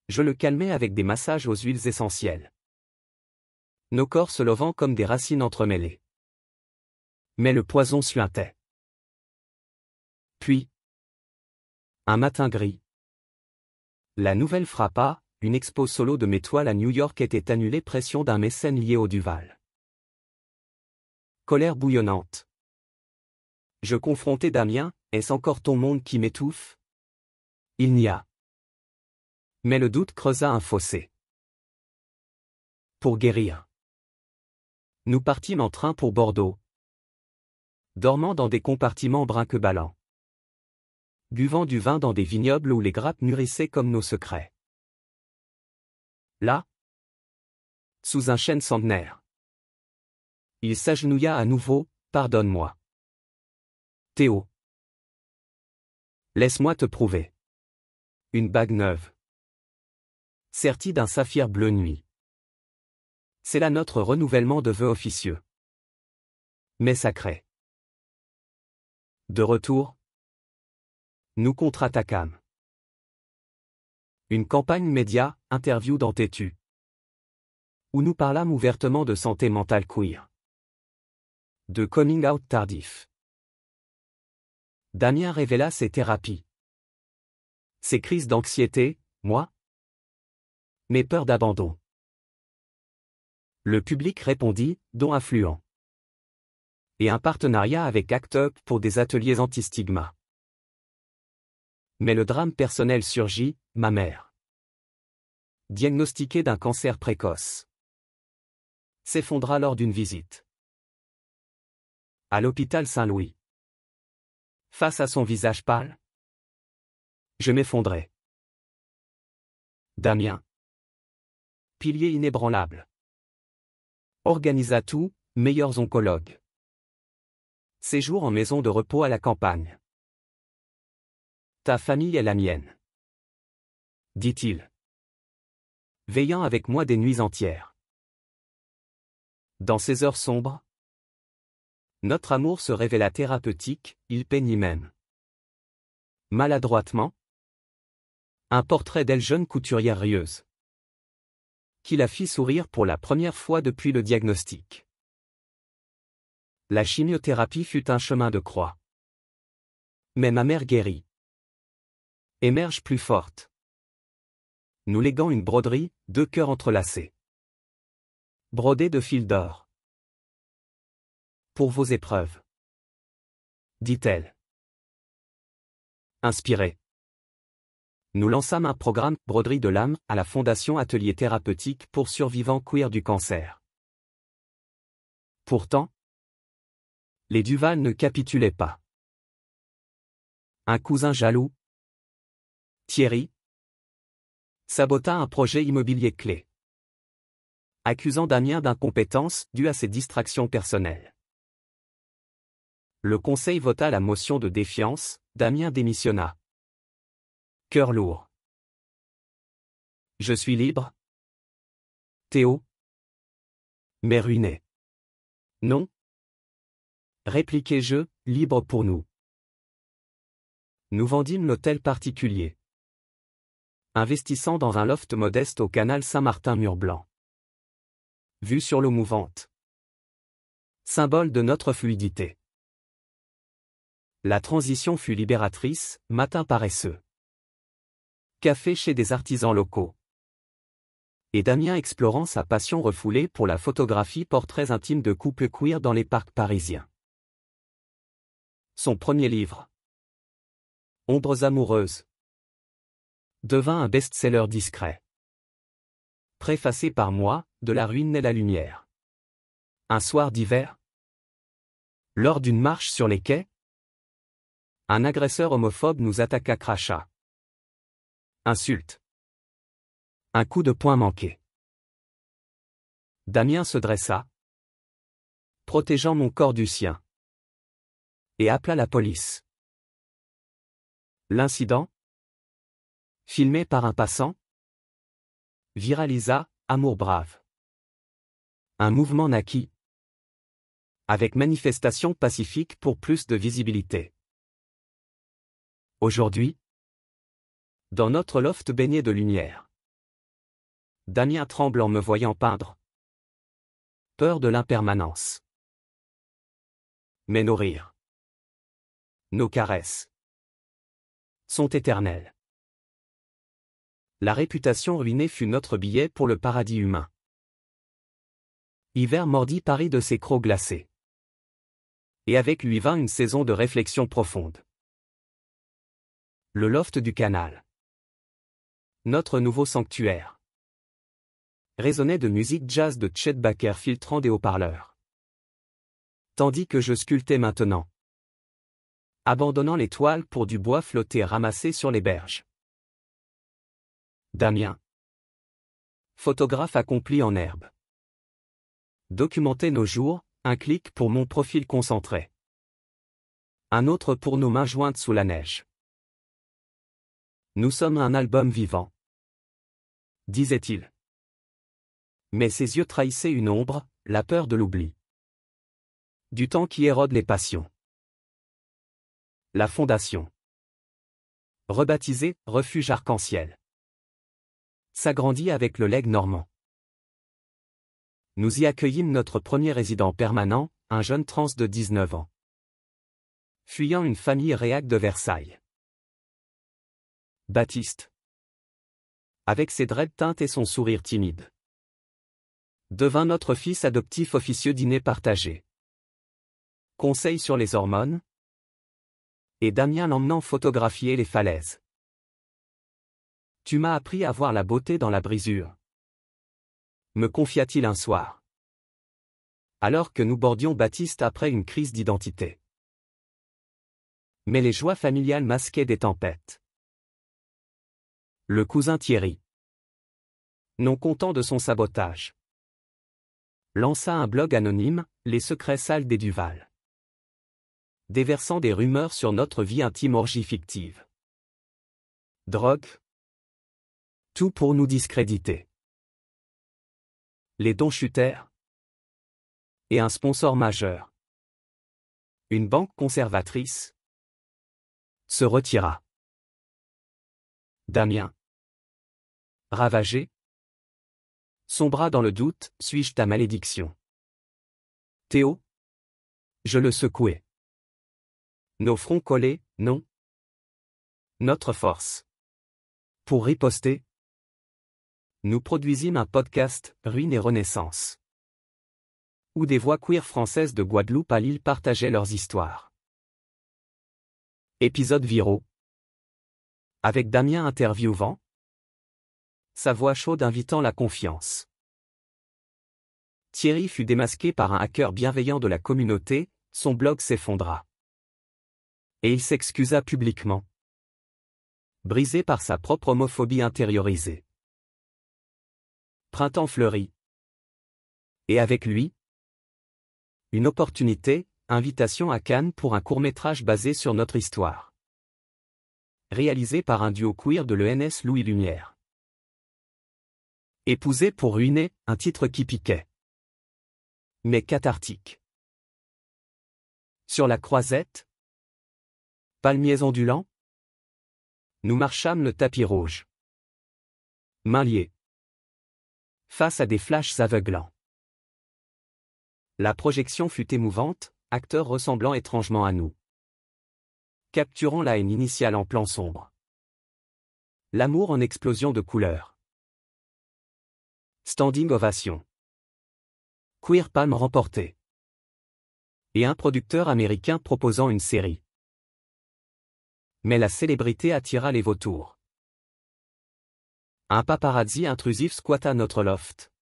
Je le calmais avec des massages aux huiles essentielles. Nos corps se levant comme des racines entremêlées. Mais le poison suintait. Puis, un matin gris, la nouvelle frappa, une expo solo de mes toiles à New York était annulée pression d'un mécène lié au Duval. Colère bouillonnante. Je confrontai Damien, est-ce encore ton monde qui m'étouffe? Il n'y a. Mais le doute creusa un fossé. Pour guérir. Nous partîmes en train pour Bordeaux. Dormant dans des compartiments brinque-ballants. Buvant du vin dans des vignobles où les grappes mûrissaient comme nos secrets. Là, sous un chêne centenaire, il s'agenouilla à nouveau, pardonne-moi. Théo. Laisse-moi te prouver. Une bague neuve. Sertie d'un saphir bleu nuit. C'est là notre renouvellement de vœux officieux. Mais sacré. De retour, nous contre-attaquâmes. Une campagne média, interview dans Têtu. Où nous parlâmes ouvertement de santé mentale queer. De coming out tardif. Damien révéla ses thérapies. Ses crises d'anxiété, moi. Mes peurs d'abandon. Le public répondit, dons affluent. Et un partenariat avec ACT UP pour des ateliers anti-stigma. Mais le drame personnel surgit, ma mère. Diagnostiquée d'un cancer précoce. S'effondra lors d'une visite. À l'hôpital Saint-Louis. Face à son visage pâle, je m'effondrais. Damien. Pilier inébranlable. Organisa tout, meilleurs oncologues. Séjour en maison de repos à la campagne. Ta famille est la mienne. Dit-il. Veillant avec moi des nuits entières. Dans ces heures sombres, notre amour se révéla thérapeutique, il peignit même. Maladroitement, un portrait d'elle jeune couturière rieuse. Qui la fit sourire pour la première fois depuis le diagnostic. La chimiothérapie fut un chemin de croix. Mais ma mère guérit. Émerge plus forte. Nous léguant une broderie, 2 cœurs entrelacés. Brodés de fil d'or. Pour vos épreuves. Dit-elle. Inspirée. Nous lançâmes un programme Broderie de l'âme à la Fondation Atelier Thérapeutique pour survivants queer du cancer. Pourtant, les Duval ne capitulaient pas. Un cousin jaloux, Thierry, sabota un projet immobilier clé. Accusant Damien d'incompétence due à ses distractions personnelles. Le conseil vota la motion de défiance, Damien démissionna. Cœur lourd. Je suis libre. Théo. Mais ruiné. Non. Répliquai-je, libre pour nous. Nous vendîmes l'hôtel particulier. Investissant dans un loft modeste au canal Saint-Martin-Mur-Blanc. Vue sur l'eau mouvante. Symbole de notre fluidité. La transition fut libératrice, matin paresseux. Café chez des artisans locaux. Et Damien explorant sa passion refoulée pour la photographie portraits intimes de couples queer dans les parcs parisiens. Son premier livre. Ombres amoureuses. Devint un best-seller discret. Préfacé par moi, de la ruine naît la lumière. Un soir d'hiver. Lors d'une marche sur les quais, un agresseur homophobe nous attaqua crachat. Insulte. Un coup de poing manqué. Damien se dressa, protégeant mon corps du sien, et appela la police. L'incident, filmé par un passant, viralisa, Amour brave. Un mouvement naquit, avec manifestation pacifique pour plus de visibilité. Aujourd'hui, dans notre loft baigné de lumière, Damien tremble en me voyant peindre. Peur de l'impermanence. Mais nos rires, nos caresses sont éternels. La réputation ruinée fut notre billet pour le paradis humain. Hiver mordit Paris de ses crocs glacés. Et avec lui vint une saison de réflexion profonde. Le loft du canal. Notre nouveau sanctuaire. Résonnait de musique jazz de Chet Baker filtrant des haut-parleurs. Tandis que je sculptais maintenant. Abandonnant les toiles pour du bois flotté ramassé sur les berges. Damien. Photographe accompli en herbe. Documenter nos jours, un clic pour mon profil concentré. Un autre pour nos mains jointes sous la neige. Nous sommes un album vivant, disait-il. Mais ses yeux trahissaient une ombre, la peur de l'oubli. Du temps qui érode les passions. La fondation. Rebaptisée Refuge Arc-en-Ciel. S'agrandit avec le legs normand. Nous y accueillîmes notre premier résident permanent, un jeune trans de 19 ans. Fuyant une famille réac de Versailles. Baptiste. Avec ses dreads teintes et son sourire timide. Devint notre fils adoptif officieux dîner partagé. Conseil sur les hormones. Et Damien l'emmenant photographier les falaises. Tu m'as appris à voir la beauté dans la brisure. Me confia-t-il un soir. Alors que nous bordions Baptiste après une crise d'identité. Mais les joies familiales masquaient des tempêtes. Le cousin Thierry, non content de son sabotage, lança un blog anonyme, Les secrets sales des Duval, déversant des rumeurs sur notre vie intime orgie fictive. Drogue. Tout pour nous discréditer. Les dons chutèrent. Et un sponsor majeur, une banque conservatrice, se retira. Damien. Ravagé. Sombra dans le doute, suis-je ta malédiction? Théo. Je le secouai. Nos fronts collés, non. Notre force. Pour riposter, nous produisîmes un podcast, Ruine et Renaissance, où des voix queer françaises de Guadeloupe à Lille partageaient leurs histoires. Épisodes viraux. Avec Damien interviewant, sa voix chaude invitant la confiance. Thierry fut démasqué par un hacker bienveillant de la communauté, son blog s'effondra. Et il s'excusa publiquement. Brisé par sa propre homophobie intériorisée. Printemps fleuri. Et avec lui, une opportunité, invitation à Cannes pour un court-métrage basé sur notre histoire. Réalisé par un duo queer de l'ENS Louis Lumière. Épousé pour ruiner, un titre qui piquait. Mais cathartique. Sur la croisette, palmiers ondulants, nous marchâmes le tapis rouge. Mains liées. Face à des flashs aveuglants. La projection fut émouvante, acteurs ressemblant étrangement à nous. Capturant la haine initiale en plan sombre. L'amour en explosion de couleurs. Standing ovation. Queer Palm remporté. Et un producteur américain proposant une série. Mais la célébrité attira les vautours. Un paparazzi intrusif squatta notre loft.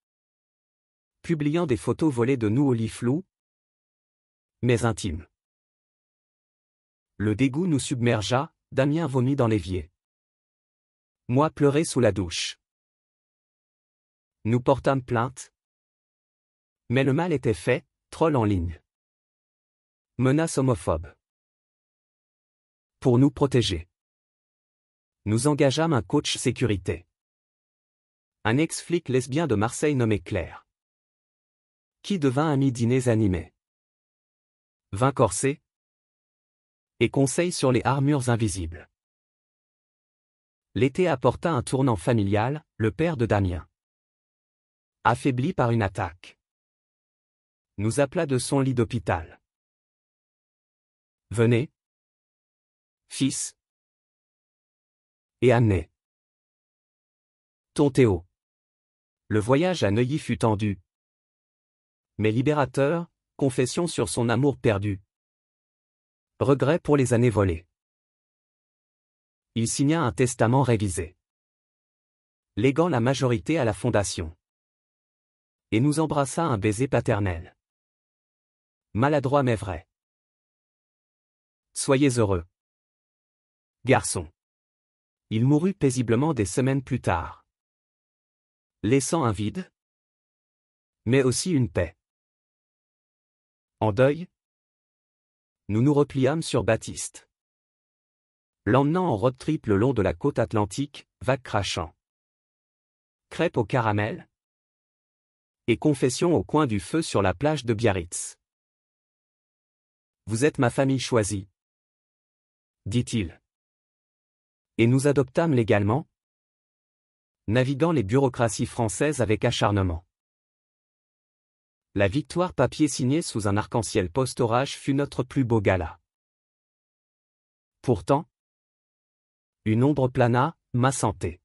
Publiant des photos volées de nous au lit flou, mais intimes. Le dégoût nous submergea, Damien vomit dans l'évier. Moi pleurais sous la douche. Nous portâmes plainte. Mais le mal était fait, troll en ligne. Menace homophobe. Pour nous protéger, nous engageâmes un coach sécurité. Un ex-flic lesbien de Marseille nommé Claire. Qui devint ami dîners animés. Vin corsé. Et conseils sur les armures invisibles. L'été apporta un tournant familial, le père de Damien. Affaibli par une attaque. Nous appela de son lit d'hôpital. Venez. Fils. Et amenez. Ton Théo. Le voyage à Neuilly fut tendu. Mais libérateur, confession sur son amour perdu. Regret pour les années volées. Il signa un testament révisé, léguant la majorité à la fondation. Et nous embrassa un baiser paternel. Maladroit mais vrai. Soyez heureux. Garçon. Il mourut paisiblement des semaines plus tard, laissant un vide, mais aussi une paix. En deuil, nous nous repliâmes sur Baptiste, l'emmenant en road trip le long de la côte atlantique, vagues crachant. Crêpes au caramel et confession au coin du feu sur la plage de Biarritz. Vous êtes ma famille choisie, dit-il. Et nous adoptâmes légalement, naviguant les bureaucraties françaises avec acharnement. La victoire papier signée sous un arc-en-ciel post-orage fut notre plus beau gala. Pourtant, une ombre plana, ma santé.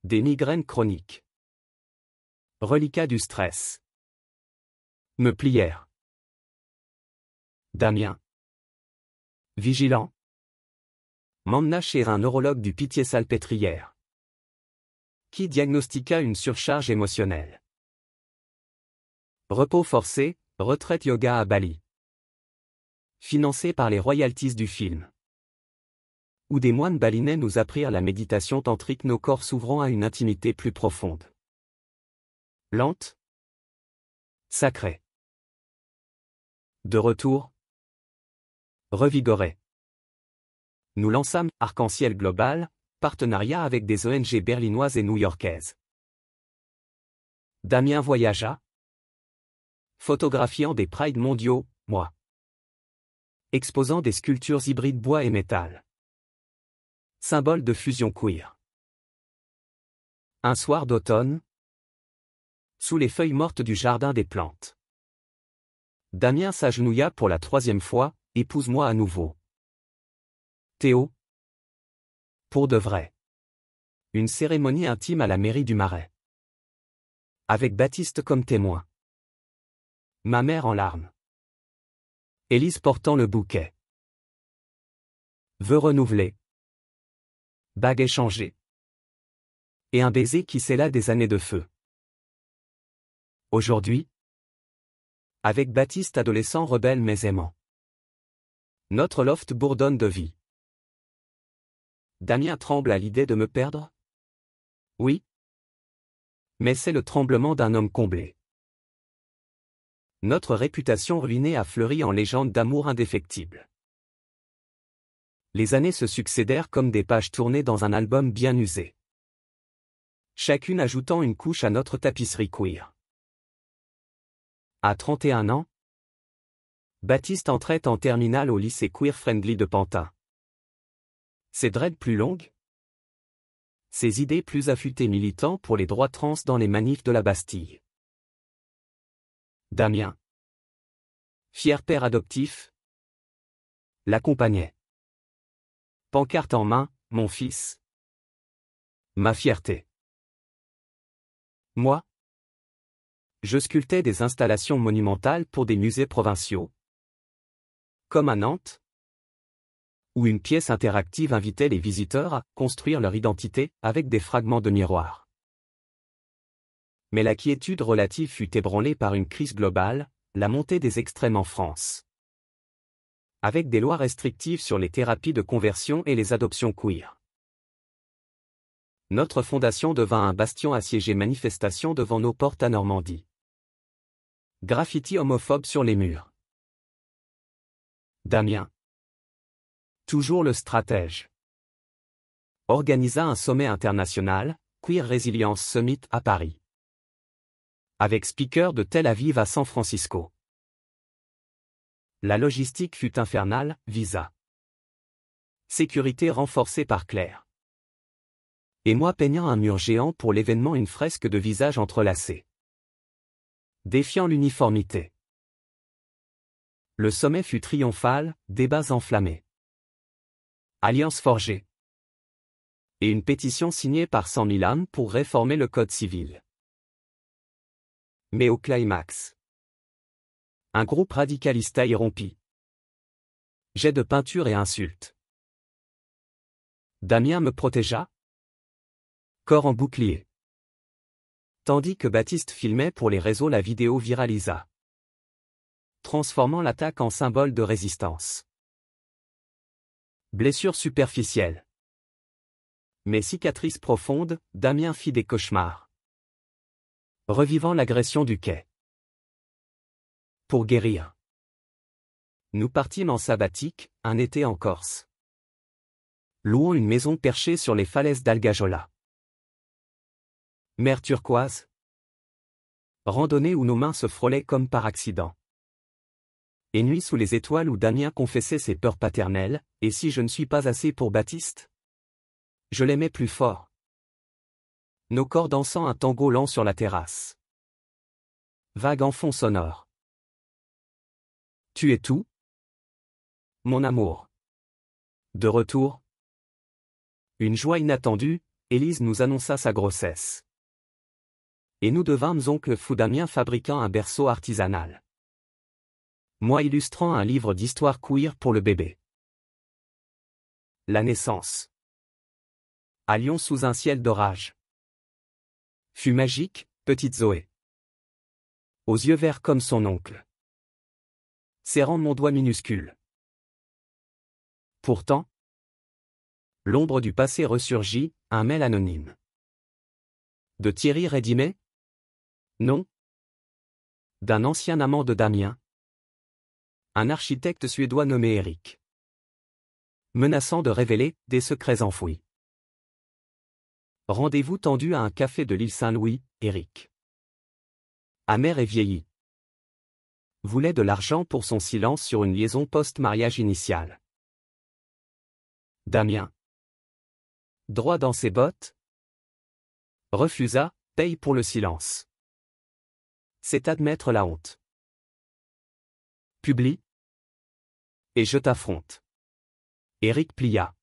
Des migraines chroniques, reliquats du stress, me plièrent. Damien, vigilant, m'emmena chez un neurologue du Pitié-Salpêtrière, qui diagnostiqua une surcharge émotionnelle. Repos forcé, retraite yoga à Bali. Financé par les royalties du film. Où des moines balinais nous apprirent la méditation tantrique, nos corps s'ouvrant à une intimité plus profonde. Lente. Sacrée. De retour. Revigoré. Nous lançâmes Arc-en-Ciel Global, partenariat avec des ONG berlinoises et new-yorkaises. Damien voyagea, photographiant des prides mondiaux, moi. Exposant des sculptures hybrides bois et métal. Symbole de fusion queer. Un soir d'automne, sous les feuilles mortes du jardin des plantes. Damien s'agenouilla pour la 3e fois, épouse-moi à nouveau. Théo. Pour de vrai. Une cérémonie intime à la mairie du Marais. Avec Baptiste comme témoin. Ma mère en larmes. Élise portant le bouquet. Vœux renouvelés. Bague échangée. Et un baiser qui scella des années de feu. Aujourd'hui, avec Baptiste adolescent rebelle mais aimant. Notre loft bourdonne de vie. Damien tremble à l'idée de me perdre? Oui. Mais c'est le tremblement d'un homme comblé. Notre réputation ruinée a fleuri en légende d'amour indéfectible. Les années se succédèrent comme des pages tournées dans un album bien usé. Chacune ajoutant une couche à notre tapisserie queer. À 31 ans, Baptiste entrait en terminale au lycée queer-friendly de Pantin. Ses dreads plus longues, ses idées plus affûtées militant pour les droits trans dans les manifs de la Bastille. Damien, fier père adoptif, l'accompagnait. Pancarte en main, mon fils. Ma fierté. Moi, je sculptais des installations monumentales pour des musées provinciaux. Comme à Nantes, où une pièce interactive invitait les visiteurs à construire leur identité avec des fragments de miroir. Mais la quiétude relative fut ébranlée par une crise globale, la montée des extrêmes en France. Avec des lois restrictives sur les thérapies de conversion et les adoptions queer. Notre fondation devint un bastion assiégé, manifestation devant nos portes à Normandie. Graffiti homophobe sur les murs. Damien, toujours le stratège, organisa un sommet international, Queer Resilience Summit à Paris. Avec speakers de Tel Aviv à San Francisco. La logistique fut infernale, visa. Sécurité renforcée par Claire. Et moi peignant un mur géant pour l'événement, une fresque de visages entrelacés. Défiant l'uniformité. Le sommet fut triomphal, débats enflammés. Alliance forgée. Et une pétition signée par 100 000 âmes pour réformer le code civil. Mais au climax, un groupe radicalista irrompit. Jets de peinture et insultes. Damien me protégea. Corps en bouclier. Tandis que Baptiste filmait pour les réseaux, la vidéo viralisa, transformant l'attaque en symbole de résistance. Blessure superficielle. Mais cicatrice profonde, Damien fit des cauchemars, revivant l'agression du quai. Pour guérir, nous partîmes en sabbatique, un été en Corse. Louons une maison perchée sur les falaises d'Algajola. Mer turquoise. Randonnée où nos mains se frôlaient comme par accident. Et nuit sous les étoiles où Damien confessait ses peurs paternelles, et si je ne suis pas assez pour Baptiste? Je l'aimais plus fort. Nos corps dansant un tango lent sur la terrasse. Vague en fond sonore. Tu es tout? Mon amour. De retour. Une joie inattendue, Élise nous annonça sa grossesse. Et nous devînmes oncles fous, Damien fabriquant un berceau artisanal. Moi illustrant un livre d'histoire queer pour le bébé. La naissance. À Lyon sous un ciel d'orage. Fut magique, petite Zoé. Aux yeux verts comme son oncle. Serrant mon doigt minuscule. Pourtant, l'ombre du passé ressurgit, un mail anonyme. De Thierry Rédimet? Non. D'un ancien amant de Damien. Un architecte suédois nommé Eric. Menaçant de révéler des secrets enfouis. Rendez-vous tendu à un café de l'île Saint-Louis, Eric. Amer et vieilli. Voulait de l'argent pour son silence sur une liaison post-mariage initiale. Damien. Droit dans ses bottes. Refusa, paye pour le silence. C'est admettre la honte. Publie. Et je t'affronte. Éric plia.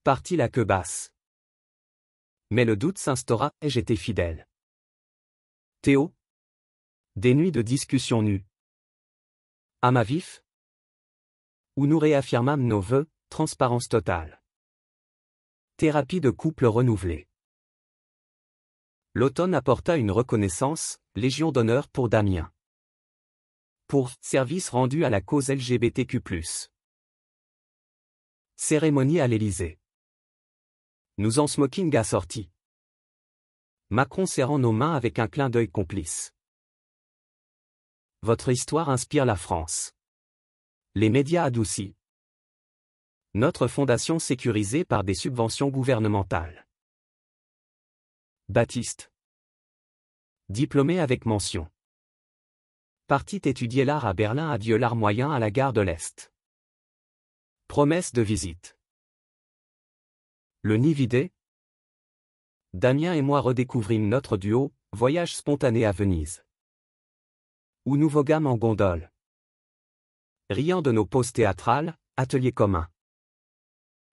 Partit la queue basse. Mais le doute s'instaura et j'étais fidèle. Théo. Des nuits de discussion nues. À ma vif. Où nous réaffirmâmes nos vœux, transparence totale. Thérapie de couple renouvelée. L'automne apporta une reconnaissance, Légion d'honneur pour Damien. Pour service rendu à la cause LGBTQ+. Cérémonie à l'Élysée. Nous en smoking assortis. Macron serrant nos mains avec un clin d'œil complice. Votre histoire inspire la France. Les médias adoucis. Notre fondation sécurisée par des subventions gouvernementales. Baptiste. Diplômé avec mention. Partit étudier l'art à Berlin, adieu l'art moyen à la gare de l'Est. Promesse de visite. Le nid vidé. Damien et moi redécouvrîmes notre duo, voyage spontané à Venise. Où nous voguâmes en gondole. Riant de nos poses théâtrales, atelier commun.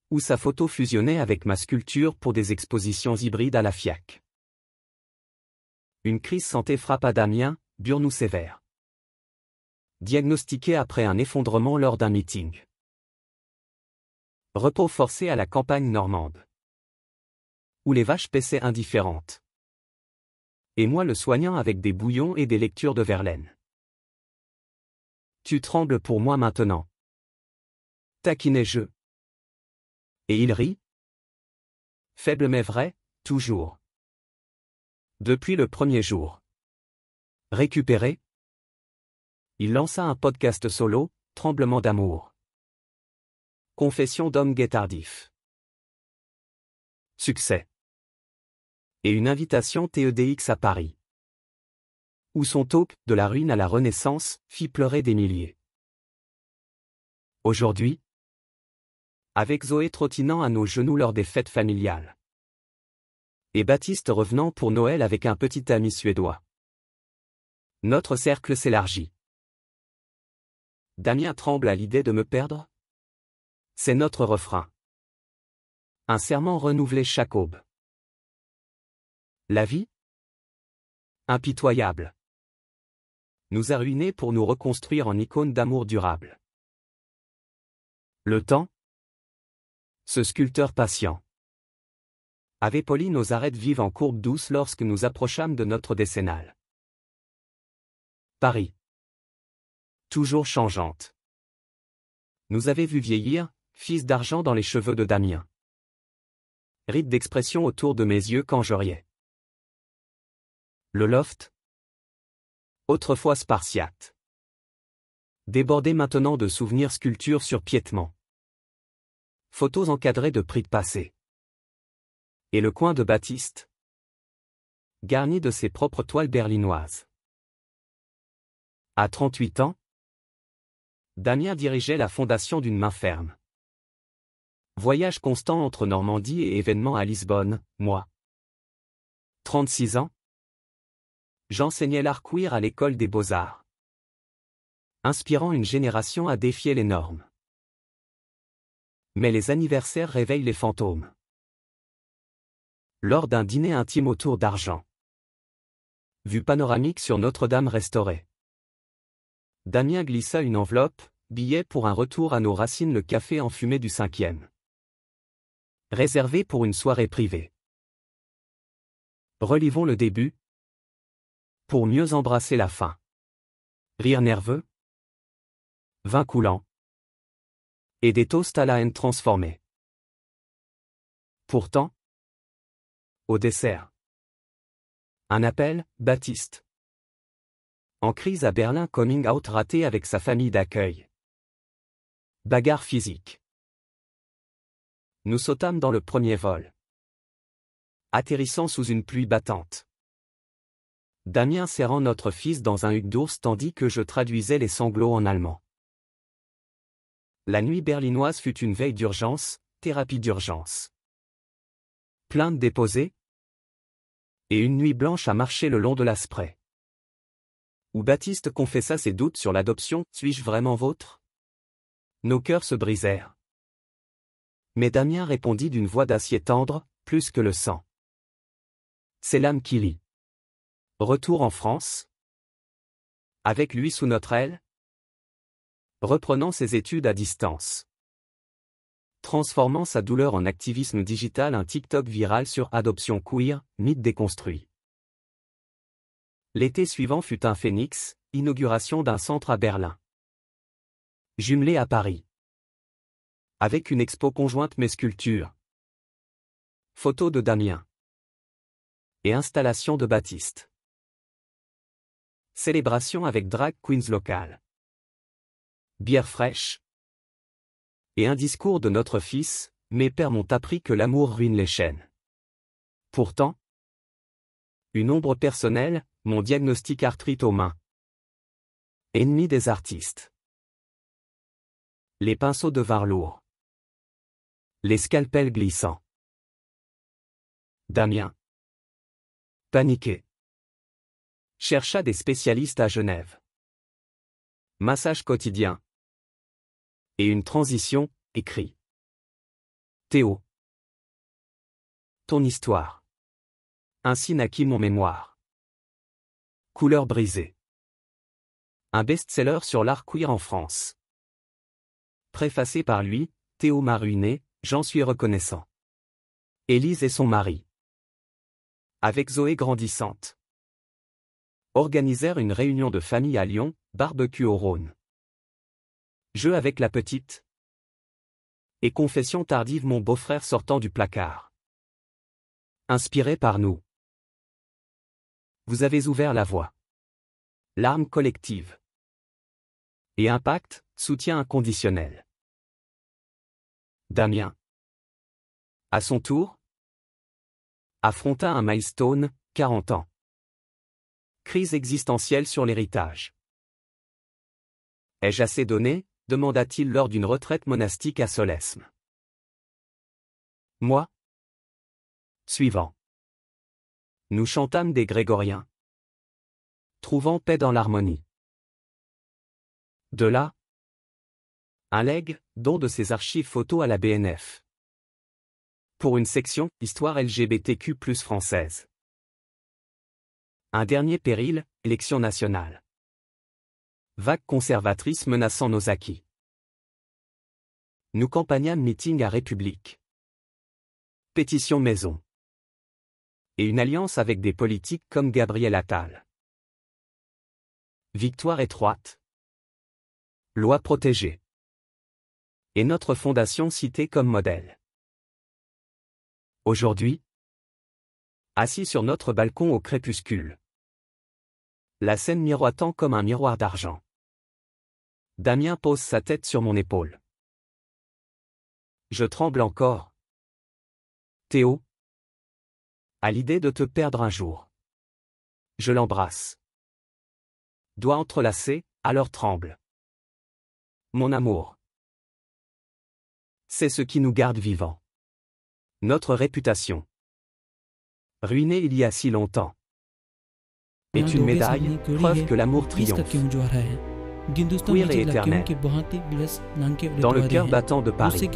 Où sa photo fusionnait avec ma sculpture pour des expositions hybrides à la FIAC. Une crise santé frappa Damien, burn-out sévère. Diagnostiqué après un effondrement lors d'un meeting. Repos forcé à la campagne normande. Où les vaches paissaient indifférentes. Et moi le soignant avec des bouillons et des lectures de Verlaine. Tu trembles pour moi maintenant. Taquinais-je. Et il rit. Faible mais vrai, toujours. Depuis le premier jour. Récupéré. Il lança un podcast solo, Tremblement d'amour. Confession d'homme gay tardif. Succès. Et une invitation TEDx à Paris. Où son taupe, de la ruine à la renaissance, fit pleurer des milliers. Aujourd'hui, avec Zoé trottinant à nos genoux lors des fêtes familiales. Et Baptiste revenant pour Noël avec un petit ami suédois. Notre cercle s'élargit. Damien tremble à l'idée de me perdre. C'est notre refrain. Un serment renouvelé chaque aube. La vie? Impitoyable. Nous a ruinés pour nous reconstruire en icône d'amour durable. Le temps? Ce sculpteur patient. Avait poli nos arêtes vives en courbes douces lorsque nous approchâmes de notre décennale. Paris. Toujours changeante. Nous avait vu vieillir, fils d'argent dans les cheveux de Damien. Rides d'expression autour de mes yeux quand je riais. Le loft? Autrefois spartiate. Débordé maintenant de souvenirs sculptures sur piétement. Photos encadrées de prix de passé. Et le coin de Baptiste? Garni de ses propres toiles berlinoises. À 38 ans, Damien dirigeait la fondation d'une main ferme. Voyage constant entre Normandie et événements à Lisbonne, moi. 36 ans. J'enseignais l'art queer à l'école des beaux-arts. Inspirant une génération à défier les normes. Mais les anniversaires réveillent les fantômes. Lors d'un dîner intime autour d'argent. Vue panoramique sur Notre-Dame restaurée. Damien glissa une enveloppe, billet pour un retour à nos racines, le café enfumé du 5e. Réservé pour une soirée privée. Relivons le début. Pour mieux embrasser la fin. Rire nerveux. Vin coulant. Et des toasts à la haine transformés. Pourtant. Au dessert. Un appel, Baptiste. En crise à Berlin, coming out raté avec sa famille d'accueil. Bagarre physique. Nous sautâmes dans le premier vol. Atterrissant sous une pluie battante. Damien serrant notre fils dans un hug d'ours tandis que je traduisais les sanglots en allemand. La nuit berlinoise fut une veille d'urgence, thérapie d'urgence. Plainte déposée. Et une nuit blanche à marcher le long de l'Asprey. Où Baptiste confessa ses doutes sur l'adoption. Suis-je vraiment vôtre? Nos cœurs se brisèrent. Mais Damien répondit d'une voix d'acier tendre, plus que le sang. C'est l'âme qui lit. Retour en France. Avec lui sous notre aile. Reprenant ses études à distance. Transformant sa douleur en activisme digital, un TikTok viral sur adoption queer, mythe déconstruit. L'été suivant fut un phénix, inauguration d'un centre à Berlin. Jumelé à Paris. Avec une expo conjointe mes sculptures. Photo de Damien. Et installation de Baptiste. Célébration avec drag queens locales. Bière fraîche. Et un discours de notre fils, mes pères m'ont appris que l'amour ruine les chaînes. Pourtant, une ombre personnelle, mon diagnostic arthrite aux mains. Ennemi des artistes. Les pinceaux devinrent lourds. Les scalpels glissants. Damien. Paniqué. Chercha des spécialistes à Genève. Massage quotidien. Et une transition, écrit. Théo. Ton histoire. Ainsi naquit mon mémoire. Couleur brisée. Un best-seller sur l'art queer en France. Préfacé par lui, Théo m'a ruiné, j'en suis reconnaissant. Élise et son mari. Avec Zoé grandissante. Organisèrent une réunion de famille à Lyon, barbecue au Rhône. Jeu avec la petite. Et confession tardive, mon beau-frère sortant du placard. Inspiré par nous. Vous avez ouvert la voie. Larmes collectives. Et impact, soutien inconditionnel. Damien. À son tour, affronta un milestone, 40 ans. Crise existentielle sur l'héritage. Ai-je assez donné? Demanda-t-il lors d'une retraite monastique à Solesmes. Moi. Suivant. Nous chantâmes des grégoriens. Trouvant paix dans l'harmonie. De là, Un legs, don de ses archives photos à la BNF. Pour une section Histoire LGBTQ+ française. Un dernier péril, élection nationale. Vague conservatrice menaçant nos acquis. Nous campagnâmes meeting à République. Pétition maison. Et une alliance avec des politiques comme Gabriel Attal. Victoire étroite. Loi protégée. Et notre fondation citée comme modèle. Aujourd'hui, assis sur notre balcon au crépuscule. La scène miroitant comme un miroir d'argent. Damien pose sa tête sur mon épaule. Je tremble encore. Théo. À l'idée de te perdre un jour. Je l'embrasse. Doigts entrelacés, alors tremble. Mon amour. C'est ce qui nous garde vivants. Notre réputation. Ruinée il y a si longtemps. Est une médaille, preuve que l'amour triomphe. Queer et éternel. Dans le cœur battant de Paris.